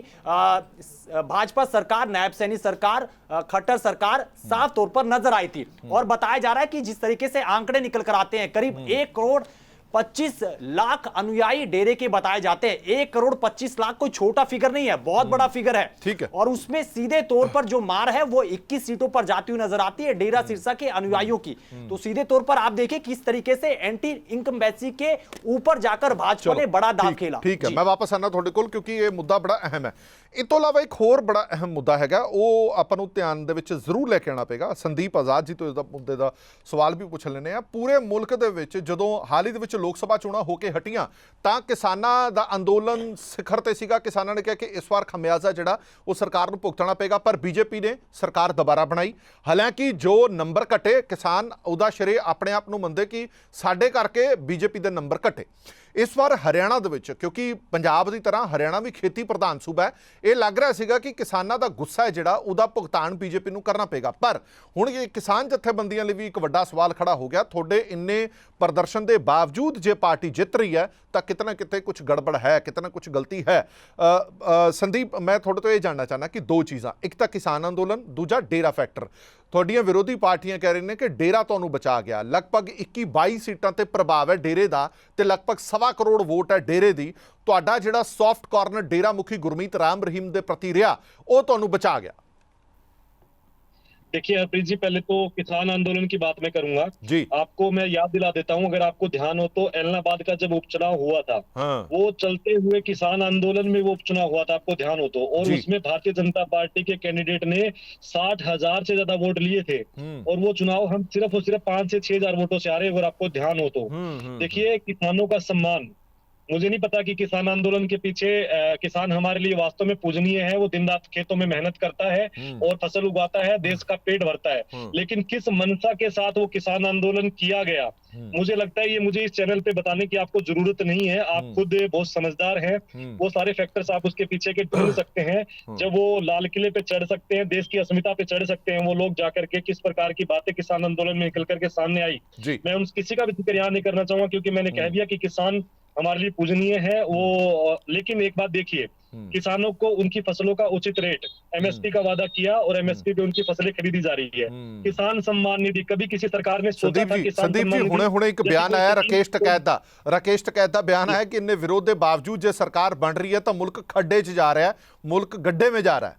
भाजपा सरकार, नायब सैनी सरकार, खट्टर सरकार साफ तौर पर नजर आई थी। और बताया जा रहा है कि जिस तरीके से आंकड़े निकल कर आते हैं, करीब 1 करोड़ 25 लाख अनुयायी डेरे के बताए जाते हैं। 1 करोड़ 25 लाख कोई छोटा फिगर नहीं है, बहुत बड़ा फिगर है। ठीक है। और उसमें सीधे तौर पर जो मार है वो 21 सीटों पर जाती हुई नजर आती है डेरा सिरसा के अनुयायियों की। तो सीधे तौर पर आप देखिए किस तरीके से एंटी इनकम्बेंसी के ऊपर जाकर भाजपा ने बड़ा दांव खेला। ठीक है, मैं वापस आना ਤੁਹਾਡੇ ਕੋਲ ਕਿਉਂਕਿ ਇਹ ਮੁੱਦਾ ਬੜਾ ਅਹਿਮ ਹੈ। ਇਸ ਤੋਂ ਇਲਾਵਾ ਇੱਕ ਹੋਰ ਬੜਾ ਅਹਿਮ ਮੁੱਦਾ ਹੈਗਾ, ਉਹ ਆਪਾਂ ਨੂੰ ਧਿਆਨ ਦੇ ਵਿੱਚ ਜ਼ਰੂਰ ਲੈ ਕੇ ਆਉਣਾ ਪਏਗਾ। ਸੰਦੀਪ ਆਜ਼ਾਦ ਜੀ ਤੋਂ ਇਸ ਦਾ ਮੁੱਦੇ ਦਾ ਸਵਾਲ ਵੀ ਪੁੱਛ ਲੈਣੇ ਆ। ਪੂਰੇ ਮੁਲਕ ਦੇ ਵਿੱਚ ਜਦੋਂ ਹਾਲ ਹੀ ਦੇ ਵਿੱਚ ਲੋਕ ਸਭਾ ਚੋਣਾਂ ਹੋ ਕੇ ਹਟੀਆਂ ਤਾਂ ਕਿਸਾਨਾਂ ਦਾ ਅੰਦੋਲਨ ਸਿਖਰ ਤੇ ਸੀਗਾ। ਕਿਸਾਨਾਂ ਨੇ ਕਿਹਾ ਕਿ ਇਸ ਵਾਰ ਖਮਿਆਜ਼ਾ ਜਿਹੜਾ ਉਹ ਸਰਕਾਰ ਨੂੰ ਭੁਗਤਣਾ ਪਏਗਾ, ਪਰ ਬੀਜੇਪੀ ਨੇ ਸਰਕਾਰ ਦੁਬਾਰਾ ਬਣਾਈ। ਹਾਲਾਂਕਿ ਜੋ ਨੰਬਰ ਘਟੇ, ਕਿਸਾਨ ਉਹਦਾ ਸ਼ਰੇ ਆਪਣੇ ਆਪ ਨੂੰ ਮੰਨਦੇ ਕਿ ਸਾਡੇ ਕਰਕੇ ਬੀਜੇਪੀ ਦੇ ਨੰਬਰ ਘਟੇ। ਇਸ ਵਾਰ ਹਰਿਆਣਾ ਦੇ ਵਿੱਚ, ਕਿਉਂਕਿ ਪੰਜਾਬ ਦੀ ਤਰ੍ਹਾਂ ਹਰਿਆਣਾ ਵੀ ਖੇਤੀ ਪ੍ਰਧਾਨ ਸੂਬਾ ਹੈ, ਇਹ ਲੱਗ ਰਿਹਾ ਸੀਗਾ ਕਿ ਕਿਸਾਨਾਂ ਦਾ ਗੁੱਸਾ ਹੈ ਜਿਹੜਾ ਉਹਦਾ ਭੁਗਤਾਨ ਬੀਜੇਪੀ ਨੂੰ ਕਰਨਾ ਪਏਗਾ। ਪਰ ਹੁਣ ਇਹ ਕਿਸਾਨ ਜਥੇਬੰਦੀਆਂ ਲਈ ਵੀ ਇੱਕ ਵੱਡਾ ਸਵਾਲ ਖੜਾ ਹੋ ਗਿਆ। ਤੁਹਾਡੇ ਇੰਨੇ ਪ੍ਰਦਰਸ਼ਨ ਦੇ ਬਾਵਜੂਦ ਜੇ ਪਾਰਟੀ ਜਿੱਤ ਰਹੀ ਹੈ ਤਾਂ ਕਿਤੇ ਨਾ ਕਿਤੇ ਕੁਝ ਗੜਬੜ ਹੈ, ਕਿਤੇ ਨਾ ਕੁਝ ਗਲਤੀ ਹੈ। ਸੰਦੀਪ, ਮੈਂ ਤੁਹਾਡੇ ਤੋਂ ਇਹ ਜਾਣਨਾ ਚਾਹੁੰਦਾ ਕਿ ਦੋ ਚੀਜ਼ਾਂ, ਇੱਕ ਤਾਂ ਕਿਸਾਨ ਅੰਦੋਲਨ, ਦੂਜਾ ਡੇਰਾ ਫੈਕਟਰ। ਤੁਹਾਡੀਆਂ ਵਿਰੋਧੀ ਪਾਰਟੀਆਂ ਕਹਿ ਰਹੀਆਂ ਨੇ ਕਿ ਡੇਰਾ ਤੁਹਾਨੂੰ ਬਚਾ ਗਿਆ। ਲਗਭਗ 21-22 ਸੀਟਾਂ ਤੇ ਪ੍ਰਭਾਵ ਹੈ ਡੇਰੇ ਦਾ ਤੇ ਲਗਭਗ 1.25 ਕਰੋੜ ਵੋਟ ਹੈ ਡੇਰੇ ਦੀ। ਤੁਹਾਡਾ ਜਿਹੜਾ ਸੌਫਟ ਕਾਰਨਰ ਡੇਰਾ ਮੁਖੀ ਗੁਰਮੀਤ ਰਾਮ ਰਹੀਮ ਦੇ ਪ੍ਰਤੀ ਰਿਹਾ, ਉਹ ਤੁਹਾਨੂੰ ਬਚਾ ਗਿਆ। देखिए हरप्रीत जी, पहले तो किसान आंदोलन की बात मैं करूंगा जी। आपको मैं याद दिला देता हूं, अगर आपको ध्यान हो तो एलनाबाद का जब उपचुनाव हुआ था, वो चलते हुए किसान आंदोलन में वो उपचुनाव हुआ था, आपको ध्यान हो तो। और उसमें भारतीय जनता पार्टी के कैंडिडेट ने 60,000 से ज्यादा वोट लिए थे और वो चुनाव हम सिर्फ और सिर्फ 5 से 6,000 वोटों से हारे, अगर आपको ध्यान हो तो। देखिए, किसानों का सम्मान, मुझे नहीं पता कि किसान आंदोलन के पीछे किसान हमारे लिए वास्तव में पूजनीय है। वो दिन रात खेतों में मेहनत करता है और फसल उगाता है, देश का पेट भरता है। लेकिन किस मनसा के साथ वो किसान आंदोलन किया गया, मुझे लगता है ये मुझे इस चैनल पे बताने की आपको जरूरत नहीं है। आप खुद बहुत समझदार हैं, वो सारे फैक्टर्स आप उसके पीछे के ढूंढ सकते हैं। जब वो लाल किले पे चढ़ सकते हैं, देश की अस्मिता पे चढ़ सकते हैं वो लोग, जाकर के किस प्रकार की बातें किसान आंदोलन में निकल करके सामने आई। मैं उन किसी का भी जिक्र यहाँ नहीं करना चाहूंगा, क्योंकि मैंने कह दिया कि किसान हमारे लिए पूजनीय है वो। लेकिन एक बात देखिए, किसानों को उनकी फसलों का उचित रेट, एमएसपी का वादा किया और एमएसपी पे उनकी फसलें खरीदी जा रही है। किसान सम्मान निधि कभी किसी सरकार ने सोचा था? संदीप जी, हुणे एक बयान आया राकेश टकैत दा बयान आया कि इन्ने विरोध के बावजूद जो सरकार बन रही है तो मुल्क खड्डे च जा रहा है, मुल्क गड्ढे में जा रहा है।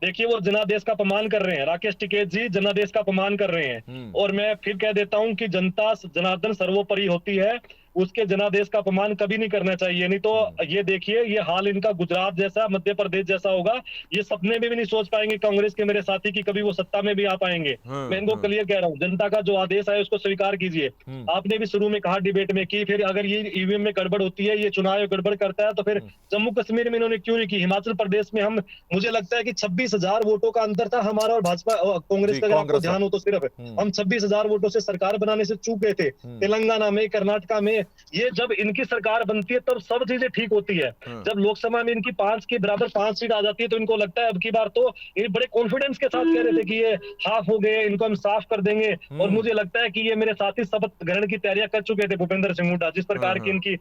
देखिए, वो जनादेश का अपमान कर रहे हैं, राकेश टिकैत जी जनादेश का अपमान कर रहे हैं। और मैं फिर कह देता हूं कि जनता जनार्दन सर्वोपरि होती है, उसके जनादेश का अपमान कभी नहीं करना चाहिए। नहीं तो ये देखिए, ये हाल इनका गुजरात जैसा, मध्य प्रदेश जैसा होगा। ये सपने में भी नहीं सोच पाएंगे कांग्रेस के मेरे साथी की कभी वो सत्ता में भी आ पाएंगे। मैं इनको क्लियर कह रहा हूँ, जनता का जो आदेश है उसको स्वीकार कीजिए। आपने भी शुरू में कहा डिबेट में कि फिर अगर ये ईवीएम में गड़बड़ होती है, ये चुनाव गड़बड़ करता है, तो फिर जम्मू कश्मीर में इन्होंने क्यों नहीं की? हिमाचल प्रदेश में हम, मुझे लगता है कि 26,000 वोटों का अंतर था हमारा और भाजपा कांग्रेस का। अगर आपको ध्यान हो तो सिर्फ हम 26,000 वोटों से सरकार बनाने से चूक गए थे। तेलंगाना में, कर्नाटका में, ये जब इनकी सरकार बनती है तब सब चीजें ठीक होती है। जब लोकसभा में इनकी 5 के बराबर 5 सीट आ जाती है तो इनको लगता है अब की बार तो ये बड़े कॉन्फिडेंस के साथ कह रहे थे कि ये हाफ हो गए, इनको हम साफ कर देंगे। और मुझे लगता है कि ये मेरे साथी शपथ ग्रहण की तैयारियां कर चुके थे भूपेंद्र सिंह हुड्डा, जिस प्रकार की इनकी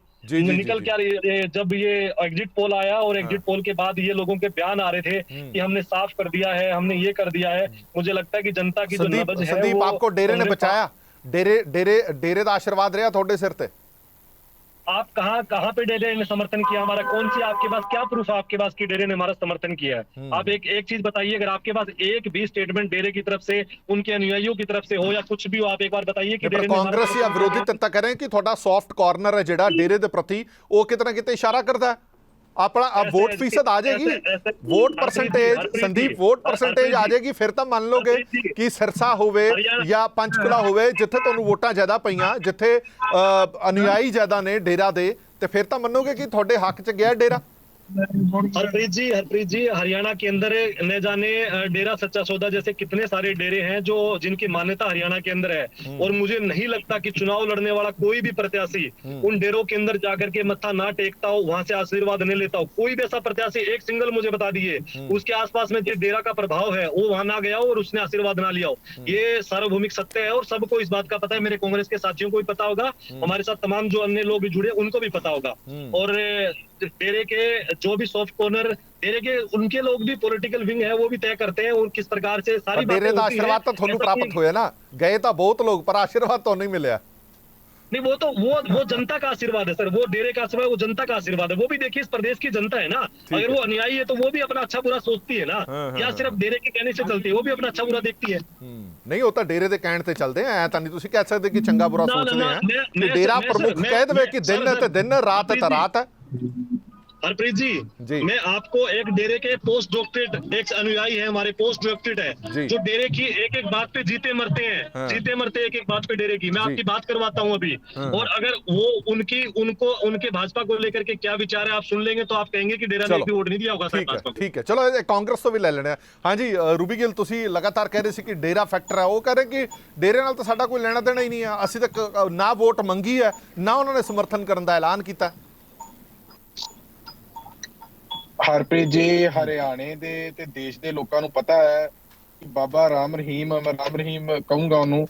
निकल के जब ये एग्जिट पोल आया और एग्जिट पोल के बाद ये लोगों के बयान आ रहे थे कि हमने साफ कर दिया है, हमने ये कर दिया है। मुझे लगता है कि जनता की जो नब्ज है संदीप, आपको डेरे ने बचाया, डेरे का आशीर्वाद रहा थोड़े सिर पे। आप कहाँ पे डेरे ने समर्थन किया हमारा? कौन सी आपके पास क्या प्रूफ है आपके पास कि डेरे ने हमारा समर्थन किया है? आप एक चीज बताइए, अगर आपके पास एक भी स्टेटमेंट डेरे की तरफ से, उनके अनुयायियों की तरफ से हो या कुछ भी हो, आप एक बार बताइए कि डेरे ने कांग्रेस या विरोधी धਿਰ ਤਾਂ करें कि थोड़ा सॉफ्ट कॉर्नर है ਜਿਹੜਾ डेरे ਦੇ ਪ੍ਰਤੀ ਉਹ ਕਿਤੇ ਨਾ ਕਿਤੇ ਇਸ਼ਾਰਾ ਕਰਦਾ है अपना। अब वोट फीसद आ जाएगी, vote percentage, Sandeep vote percentage आ जाएगी, फिर तो मान लोगे कि सिरसा होवे या पंचकुला होवे जिथे तुहानू वोटां ज्यादा पईयां, जिथे अनुयायी ज्यादा ने डेरा दे, ते फिर तो मनोगे कि तुहाडे हक च गया डेरा। हरप्रीत जी हरियाणा के अंदर न जाने डेरा सच्चा सौदा जैसे कितने सारे डेरे हैं जो जिनकी मान्यता हरियाणा के अंदर है। और मुझे नहीं लगता कि चुनाव लड़ने वाला कोई भी प्रत्याशी उन डेरों के अंदर जाकर के मत्था ना टेकता हो, वहां से आशीर्वाद नहीं लेता हो। कोई भी ऐसा प्रत्याशी एक सिंगल मुझे बता दिए उसके आसपास में जो डेरा का प्रभाव है वो वहां ना गया हो और उसने आशीर्वाद ना लिया हो। ये सार्वभौमिक सत्य है और सबको इस बात का पता है। मेरे कांग्रेस के साथियों को भी पता होगा, हमारे साथ तमाम जो अन्य लोग भी जुड़े उनको भी पता होगा। और डेरे के जो भी सॉफ्ट कॉर्नर डेरे के उनके लोग भी पॉलिटिकल विंग है, वो भी तय करते हैं और किस प्रकार से सारी डेरे का आशीर्वाद तो थानू प्राप्त होया ना, गए तो बहुत लोग पर आशीर्वाद तो नहीं मिला। नहीं, वो तो वो जनता का आशीर्वाद है सर, वो डेरे का आशीर्वाद, वो जनता का आशीर्वाद है। वो भी देखिए इस प्रदेश की जनता है ना, अगर वो अनुयायी है तो वो भी अपना अच्छा बुरा सोचती है ना, या सिर्फ डेरे के कहने से चलती है, वो भी अपना अच्छा बुरा देखती है। नहीं होता डेरे दे कहण ते चलदे ऐ तां नहीं तुसीं कह सकदे कि चंगा बुरा सोचदे हैं कि डेरा प्रमुख कह देवे कि दिन है ते दिन, रात है ते रात है। हरप्रीत जी, मैं आपको एक डेरे के पोस्ट डॉक्टरेट एक अनुयायी है हमारे, पोस्ट डॉक्टरेट है जो डेरे की एक एक बात पे जीते मरते हैं, जीते मरते एक एक बात पे डेरे की। मैं आपकी बात करवाता हूँ अभी। और अगर वो उनके भाजपा को लेकर के क्या विचार है आप सुन लेंगे तो आप कहेंगे कि डेरा ने भी वोट नहीं दिया होगा। ठीक है, चलो कांग्रेस तो भी ले लेने। हाँ जी रूबी गिल, तुसी लगातार कह रहे सी कि डेरा फैक्टर है, वो कह रहे कि डेरे नाल तो साडा कोई लेना देना ही नहीं है, असीं तो ना वोट मंगी है ना उन्होंने समर्थन करने का ऐलान किया। ਹਰਪ੍ਰੀਤ ਜੀ, ਹਰਿਆਣੇ ਦੇ ਤੇ ਦੇਸ਼ ਦੇ ਲੋਕਾਂ ਨੂੰ ਪਤਾ ਹੈ ਕਿ ਬਾਬਾ ਰਾਮ ਰਹੀਮ, ਮੈਂ ਰਾਮ ਰਹੀਮ ਕਹੂੰਗਾ ਉਹਨੂੰ,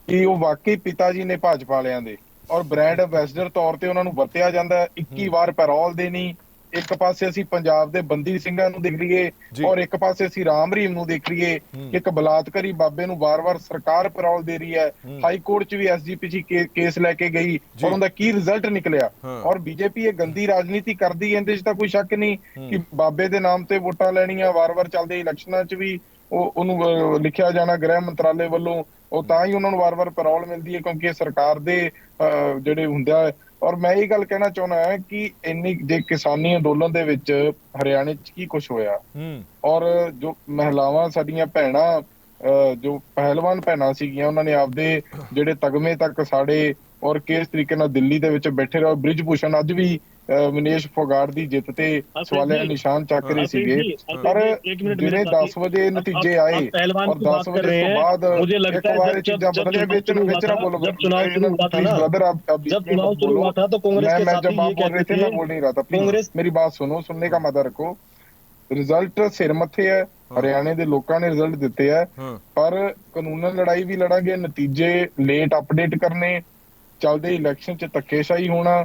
ਕਿ ਉਹ ਵਾਕਈ ਪਿਤਾ ਜੀ ਨੇ ਭਾਜਪਾ ਵਾਲਿਆਂ ਦੇ, ਔਰ ਬ੍ਰਾਂਡ ਐਂਬੈਸਡਰ ਤੌਰ ਤੇ ਉਹਨਾਂ ਨੂੰ ਵਰਤਿਆ ਜਾਂਦਾ। 21 ਵਾਰ ਪੈਰੋਲ ਦੇਣੀ, ਇੱਕ ਪਾਸੇ ਅਸੀਂ ਪੰਜਾਬ ਦੇ ਬੰਦੀ ਸਿੰਘਾਂ ਨੂੰ ਦੇਖ ਲਈਏ ਔਰ ਇੱਕ ਪਾਸੇ ਅਸੀਂ ਰਾਮ ਰਹੀਮ ਨੂੰ ਦੇਖ ਲਈਏ ਕਿ ਇੱਕ ਬਲਾਤਕਾਰੀ ਬਾਬੇ ਨੂੰ ਵਾਰ-ਵਾਰ ਸਰਕਾਰ ਪੈਰੋਲ ਦੇ ਰਹੀ ਹੈ। ਹਾਈ ਕੋਰਟ 'ਚ ਵੀ ਐਸਜੀਪੀਸੀ ਕੇਸ ਲੈ ਕੇ ਗਈ ਔਰ ਉਹਦਾ ਕੀ ਰਿਜ਼ਲਟ ਨਿਕਲਿਆ। ਔਰ ਬੀਜੇਪੀ ਇਹ ਗੰਦੀ ਰਾਜਨੀਤੀ ਕਰਦੀ ਹੈ, ਇਹਦੇ 'ਚ ਤਾਂ ਕੋਈ ਸ਼ੱਕ ਨਹੀਂ ਕਿ ਬਾਬੇ ਦੇ ਨਾਮ ਤੇ ਵੋਟਾਂ ਲੈਣੀਆਂ, ਵਾਰ-ਵਾਰ ਚੱਲਦੇ ਇਲੈਕਸ਼ਨਾਂ 'ਚ ਵੀ ਉਹਨੂੰ ਲਿਖਿਆ ਜਾਣਾ ਗ੍ਰਹਿ ਮੰਤਰਾਲੇ ਵੱਲੋਂ, ਉਹ ਤਾਂ ਹੀ ਉਹਨਾਂ ਨੂੰ ਵਾਰ-ਵਾਰ ਪੈਰੋਲ ਮਿਲਦੀ ਹੈ ਕਿਉਂਕਿ ਸਰਕਾਰ ਦੇ ਜਿਹੜੇ ਹੁੰਦਾ। ਔਰ ਮੈਂ ਇਹ ਗੱਲ ਕਹਿਣਾ ਚਾਹੁੰਦਾ ਹਾਂ ਕਿ ਇੰਨੀ ਜੇ ਕਿਸਾਨੀ ਅੰਦੋਲਨ ਦੇ ਵਿੱਚ ਹਰਿਆਣੇ 'ਚ ਕੀ ਕੁਝ ਹੋਇਆ ਔਰ ਜੋ ਮਹਿਲਾਵਾਂ ਸਾਡੀਆਂ ਭੈਣਾਂ, ਜੋ ਪਹਿਲਵਾਨ ਭੈਣਾਂ ਸੀਗੀਆਂ, ਉਹਨਾਂ ਨੇ ਆਪਦੇ ਜਿਹੜੇ ਤਗਮੇ ਤੱਕ ਸਾੜੇ ਔਰ ਕਿਸ ਤਰੀਕੇ ਨਾਲ ਦਿੱਲੀ ਦੇ ਵਿੱਚ ਬੈਠੇ ਰਹੇ। ਬ੍ਰਿਜ ਭੂਸ਼ਣ ਅੱਜ ਵੀ ਮਨੀਸ਼ ਫੋਗਾਟ ਦੀ ਜਿੱਤ ਤੇ ਸਵਾਲਿਆ ਨਿਸ਼ਾਨ ਚੱਕ ਰਹੇ ਸੀਗੇ, ਪਰ ਜਿਹੜੇ 10 ਵਜੇ ਨਤੀਜੇ ਆਏ ਔਰ 10 ਵਜੇ ਤੋਂ ਬਾਅਦ ਇੱਕ ਵਾਰ ਚੀਜ਼ਾਂ ਬਦਲੀਆਂ। ਵਿੱਚ ਨਾ ਬੋਲੋ ब्रदर, आप जब चुनाव शुरू हुआ था तो कांग्रेस के साथी ये कहते थे, मैं बोल नहीं रहा था, प्लीज मेरी बात सुनो, सुनने का मजा रखो। रिजल्ट सिर मथे है, हरियाणे ਦੇ ਲੋਕਾਂ ਨੇ ਰਿਜ਼ਲਟ ਦਿੱਤੇ ਹੈ, ਪਰ ਕਾਨੂੰਨ ਲੜਾਈ ਵੀ ਲੜਾਂਗੇ। ਨਤੀਜੇ ਲੇਟ ਅਪਡੇਟ ਕਰਨੇ, ਚੱਲਦੇ ਇਲੈਕਸ਼ਨ 'ਚ ਧੱਕੇਸ਼ਾਹੀ ਹੋਣਾ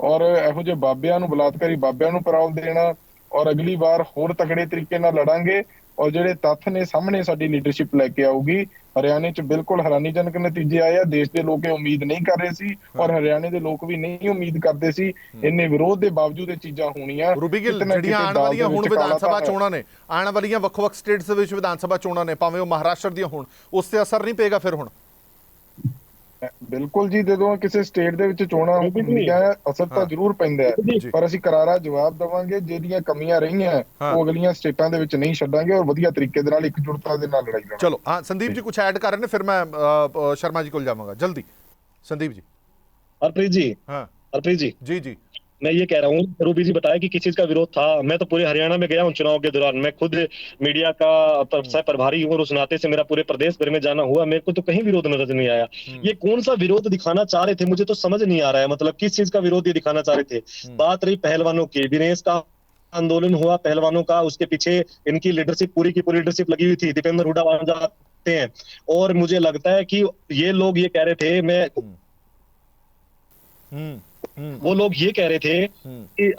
ਔਰ ਇਹੋ ਜਿਹੇ ਬਾਬਿਆਂ ਨੂੰ, ਬਲਾਤਕਾਰੀ ਬਾਬਿਆਂ ਨੂੰ ਪੈਰੋਲ ਦੇਣਾ ਔਰ ਅਗਲੀ ਵਾਰ ਹੋਰ ਤਕੜੇ ਤਰੀਕੇ ਨਾਲ ਲੜਾਂਗੇ। ਔਰ ਜਿਹੜੇ ਤੱਥ ਨੇ ਸਾਹਮਣੇ ਸਾਡੀ ਲੀਡਰਸ਼ਿਪ ਲੈ ਕੇ ਆਊਗੀ। ਹਰਿਆਣੇ 'ਚ ਬਿਲਕੁਲ ਹੈਰਾਨੀਜਨਕ ਨਤੀਜੇ ਆਏ ਆ, ਦੇਸ਼ ਦੇ ਲੋਕ ਇਹ ਉਮੀਦ ਨਹੀਂ ਕਰ ਰਹੇ ਸੀ ਔਰ ਹਰਿਆਣੇ ਦੇ ਲੋਕ ਵੀ ਨਹੀਂ ਉਮੀਦ ਕਰਦੇ ਸੀ। ਇੰਨੇ ਵਿਰੋਧ ਦੇ ਬਾਵਜੂਦ ਇਹ ਚੀਜ਼ਾਂ ਹੋਣੀਆਂ। ਰੂਬੀ ਗਿੱਲ, ਜਿਹੜੀਆਂ ਆਉਣ ਵਾਲੀਆਂ ਹੁਣ ਵਿਧਾਨ ਸਭਾ ਚੋਣਾਂ ਨੇ, ਆਉਣ ਵਾਲੀਆਂ ਵੱਖ-ਵੱਖ ਸਟੇਟਸ ਦੇ ਵਿੱਚ ਵਿਧਾਨ ਸਭਾ ਚੋਣਾਂ ਨੇ, ਭਾਵੇਂ ਉਹ ਮਹਾਰਾਸ਼ਟਰ ਦੀਆਂ ਹੋਣ, ਉਸ ਤੇ ਅਸਰ ਨਹੀਂ ਪਏਗਾ ਫਿਰ ਹੁਣ? ਬਿਲਕੁਲ ਜੀ, ਜਦੋਂ ਕਿਸੇ ਸਟੇਟ ਦੇ ਵਿੱਚ ਚੋਣਾਂ ਹੁੰਦੀਆਂ ਅਸਰ ਤਾਂ ਜ਼ਰੂਰ ਪੈਂਦਾ ਹੈ, ਪਰ ਅਸੀਂ ਕਰਾਰਾ ਜਵਾਬ ਦੇਵਾਂਗੇ। ਜਿਹੜੀਆਂ ਕਮੀਆਂ ਰਹੀਆਂ ਉਹ ਅਗਲੀਆਂ ਸਟੇਟਾਂ ਦੇ ਵਿੱਚ ਨਹੀਂ ਛੱਡਾਂਗੇ ਔਰ ਵਧੀਆ ਤਰੀਕੇ ਦੇ ਨਾਲ ਇਕਜੁੱਟਤਾ ਦੇ ਨਾਲ ਲੜਾਈ ਲੜਾਂਗੇ। ਚਲੋ ਹਾਂ, ਸੰਦੀਪ ਜੀ ਕੁਝ ਐਡ ਕਰ ਰਹੇ ਨੇ, ਫਿਰ ਮੈਂ ਸ਼ਰਮਾ ਜੀ ਕੋਲ ਜਾਵਾਂਗਾ ਜਲਦੀ। ਸੰਦੀਪ ਜੀ। हरप्रीत जी, हाँ हरप्रीत जी, जी जी मैं ये कह रहा हूँ, रूबी जी बताया कि किस चीज का विरोध था। मैं तो पूरे हरियाणा में गया हूँ चुनाव के दौरान, मैं खुद मीडिया का सह प्रभारी हूँ और उस नाते से मेरा पूरे प्रदेश भर में जाना हुआ, मेरे को तो कहीं विरोध नजर नहीं आया। ये कौन सा विरोध दिखाना चाह रहे थे, मुझे तो समझ नहीं आ रहा है, मतलब किस चीज का विरोध ये दिखाना चाह रहे थे। बात रही पहलवानों की, विनेश का आंदोलन हुआ पहलवानों का, उसके पीछे इनकी लीडरशिप, पूरी की पूरी लीडरशिप लगी हुई थी, दीपेंद्र हुड्डा वहां जाते हैं। और मुझे लगता है कि ये लोग ये कह रहे थे, वो लोग ये कह रहे थे कि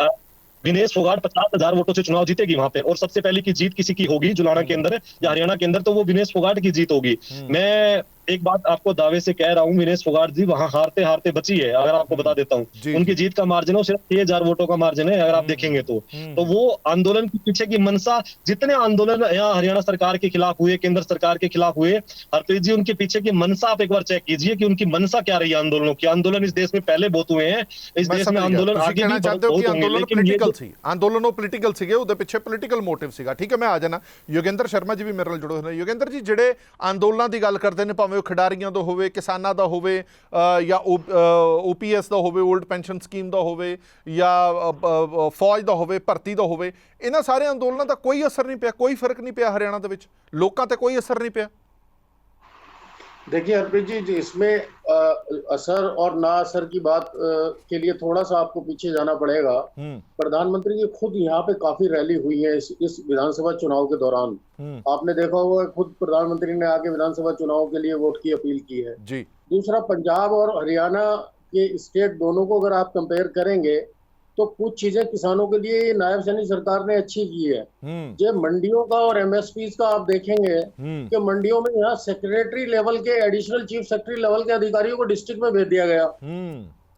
विनेश फोगाट 50,000 वोटों से चुनाव जीतेगी वहां पे, और सबसे पहले की जीत किसी की होगी जुलाना के अंदर या हरियाणा के अंदर, तो वो विनेश फोगाट की जीत होगी। मैं एक बात आपको दावे से कह रहा हूं, विनेश फोगाट जी वहां हारते हारते बची है, अगर आपको बता देता हूं। उनकी जीत का मार्जिन है सिर्फ 6,000 वोटों का मार्जिन है, अगर आप देखेंगे तो वो आंदोलन के पीछे की मनसा, जितने आंदोलन यहाँ हरियाणा सरकार के खिलाफ हुए, केंद्र सरकार के खिलाफ हुए, हरप्रीत जी उनके पीछे की मनसा आप एक बार चेक कीजिए कि उनकी मनसा क्या रही आंदोलनों की। आंदोलन इस देश में पहले बहुत हुए हैं, इस देश में आंदोलन आगे भी बहुत होंगे, लेकिन ये ਅੰਦੋਲਨ ਪੋਲੀਟੀਕਲ ਸੀਗੇ, ਉਹਦੇ ਪਿੱਛੇ ਪੋਲੀਟੀਕਲ ਮੋਟਿਵ ਸੀਗਾ। ਠੀਕ ਹੈ, ਮੈਂ ਆ ਜਾਣਾ। ਯੋਗੇਂਦਰ ਸ਼ਰਮਾ ਜੀ ਵੀ ਮੇਰੇ ਨਾਲ ਜੁੜੇ ਹੋਏ ਨੇ। ਯੋਗੇਂਦਰ ਜੀ, ਜਿਹੜੇ ਅੰਦੋਲਨਾਂ ਦੀ ਗੱਲ ਕਰਦੇ ਨੇ, ਭਾਵੇਂ ਉਹ ਖਿਡਾਰੀਆਂ ਦਾ ਹੋਵੇ, ਕਿਸਾਨਾਂ ਦਾ ਹੋਵੇ, ਜਾਂ OPS ਦਾ ਹੋਵੇ, 올ਡ ਪੈਨਸ਼ਨ ਸਕੀਮ ਦਾ ਹੋਵੇ, ਜਾਂ ਫੌਜ ਦਾ ਹੋਵੇ, ਭਰਤੀ ਦਾ ਹੋਵੇ, ਇਹਨਾਂ ਸਾਰੇ ਅੰਦੋਲਨਾਂ ਦਾ ਕੋਈ ਅਸਰ ਨਹੀਂ ਪਿਆ, ਕੋਈ ਫਰਕ ਨਹੀਂ ਪਿਆ ਹਰਿਆਣਾ ਦੇ ਵਿੱਚ, ਲੋਕਾਂ ਤੇ ਕੋਈ ਅਸਰ ਨਹੀਂ ਪਿਆ। देखिए हरप्रीत जी, इसमें असर और ना असर की बात के लिए थोड़ा सा आपको पीछे जाना पड़ेगा। प्रधानमंत्री की खुद यहाँ पे काफी रैली हुई है इस विधानसभा चुनाव के दौरान। आपने देखा होगा, खुद प्रधानमंत्री ने आके विधानसभा चुनाव के लिए वोट की अपील की है जी। दूसरा, पंजाब और हरियाणा के स्टेट दोनों को अगर आप कंपेयर करेंगे तो कुछ चीजें किसानों के लिए नायब सैनी सरकार ने अच्छी की है। जो मंडियों का और MSP का आप देखेंगे कि मंडियों में यहाँ सेक्रेटरी लेवल के, एडिशनल चीफ सेक्रेटरी लेवल के अधिकारियों को डिस्ट्रिक्ट में भेज दिया गया,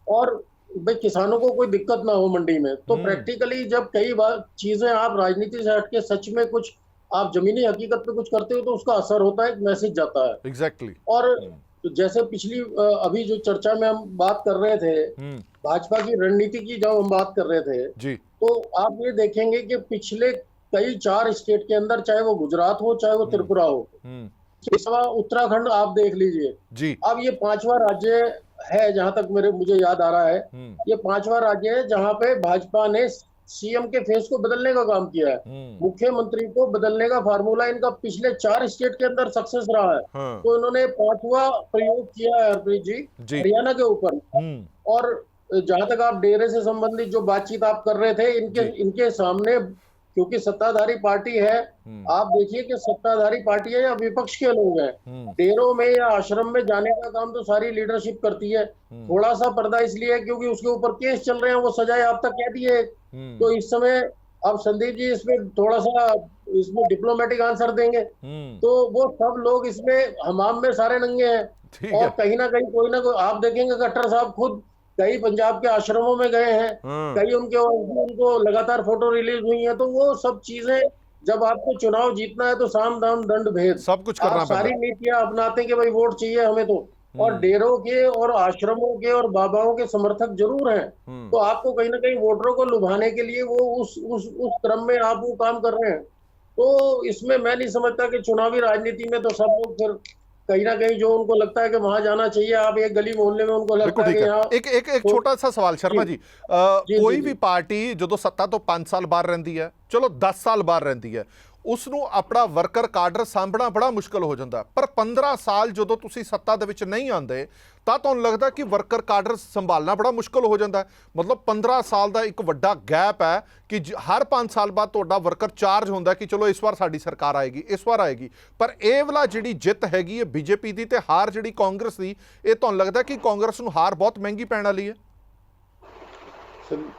और भाई किसानों को कोई दिक्कत ना हो मंडी में। तो प्रैक्टिकली जब कई बार चीजें आप राजनीति से हटके सच में कुछ आप जमीनी हकीकत पे कुछ करते हो तो उसका असर होता है, एक मैसेज जाता है। एग्जैक्टली। और जैसे पिछली अभी जो चर्चा में हम बात कर रहे थे, भाजपा की रणनीति की जब हम बात कर रहे थे जी, तो आप ये देखेंगे कि पिछले कई 4 स्टेट के अंदर, चाहे वो गुजरात हो, चाहे वो त्रिपुरा हो, उत्तराखंड आप देख लीजिए जी। अब ये 5वां राज्य है, जहां तक मुझे याद आ रहा है, ये 5वां राज्य है जहां पे भाजपा ने CM के फेस को बदलने का काम किया है। मुख्यमंत्री को बदलने का फार्मूला इनका पिछले 4 स्टेट के अंदर सक्सेस रहा है। तो इन्होंने 5वां प्रयोग किया है हरप्रीत जी हरियाणा के ऊपर। और जहां तक आप डेरे से संबंधित जो बातचीत आप कर रहे थे, इनके सामने, क्योंकि सत्ताधारी पार्टी है, आप देखिए कि सत्ताधारी पार्टी है या विपक्ष के लोग हैं, डेरों में या आश्रम में जाने का काम तो सारी लीडरशिप करती है। थोड़ा सा पर्दा इसलिए है क्योंकि उसके ऊपर केस चल रहे हैं, वो सजाए आप तक कहती है। तो इस समय अब संदीप जी इसमें थोड़ा सा इसमें डिप्लोमेटिक आंसर देंगे, तो वो सब लोग इसमें हमाम में सारे नंगे हैं, और कहीं ना कहीं कोई ना कोई आप देखेंगे, खट्टर साहब खुद कई पंजाब के आश्रमों में गए हैं, कई उनको लगातार फोटो रिलीज हुई है। तो वो सब चीजें, जब आपको चुनाव जीतना है तो साम दाम दंड भेद सब कुछ करना, सारी नीतियां अपनाते हैं कि भाई वोट चाहिए हमें, और डेरों के और आश्रमों के और बाबाओं के समर्थक जरूर हैं। तो आपको कहीं ना कहीं वोटरों को लुभाने के लिए वो उस क्रम में आप वो काम कर रहे हैं। तो इसमें मैं नहीं समझता कि चुनावी राजनीति में तो सब लोग फिर कहीं ना कहीं जो उनको लगता है कि वहां जाना चाहिए, आप एक गली मोहल्ले में उनको लगता है कि यहाँ एक छोटा सा सवाल शर्मा जी, कोई भी पार्टी जो सत्ता तो 5 साल बाहर रहिंदी है, चलो 10 साल बाहर रहिंदी है, उसनों अपना वर्कर काडर सामभना बड़ा मुश्किल हो जाता। पर 15 साल जो तुसी सत्ता दे विच नहीं आंदे ਤਾਂ ਤੁਹਾਨੂੰ ਲੱਗਦਾ ਕਿ ਵਰਕਰ ਕਾਡਰ ਸੰਭਾਲਣਾ ਬੜਾ ਮੁਸ਼ਕਲ ਹੋ ਜਾਂਦਾ। ਮਤਲਬ 15 ਸਾਲ ਦਾ ਇੱਕ ਵੱਡਾ ਗੈਪ ਹੈ ਕਿ ਹਰ 5 ਸਾਲ ਬਾਅਦ ਤੁਹਾਡਾ ਵਰਕਰ ਚਾਰਜ ਹੁੰਦਾ ਕਿ ਚਲੋ ਇਸ ਵਾਰ ਸਾਡੀ ਸਰਕਾਰ ਆਏਗੀ, ਇਸ ਵਾਰ ਆਏਗੀ। ਪਰ ਇਹ ਵਾਲਾ ਜਿਹੜੀ ਜਿੱਤ ਹੈਗੀ ਹੈ BJP ਦੀ ਤੇ ਹਾਰ ਜਿਹੜੀ ਕਾਂਗਰਸ ਦੀ, ਇਹ ਤੁਹਾਨੂੰ ਲੱਗਦਾ ਕਿ ਕਾਂਗਰਸ ਨੂੰ ਹਾਰ ਬਹੁਤ ਮਹਿੰਗੀ ਪੈਣ ਵਾਲੀ है?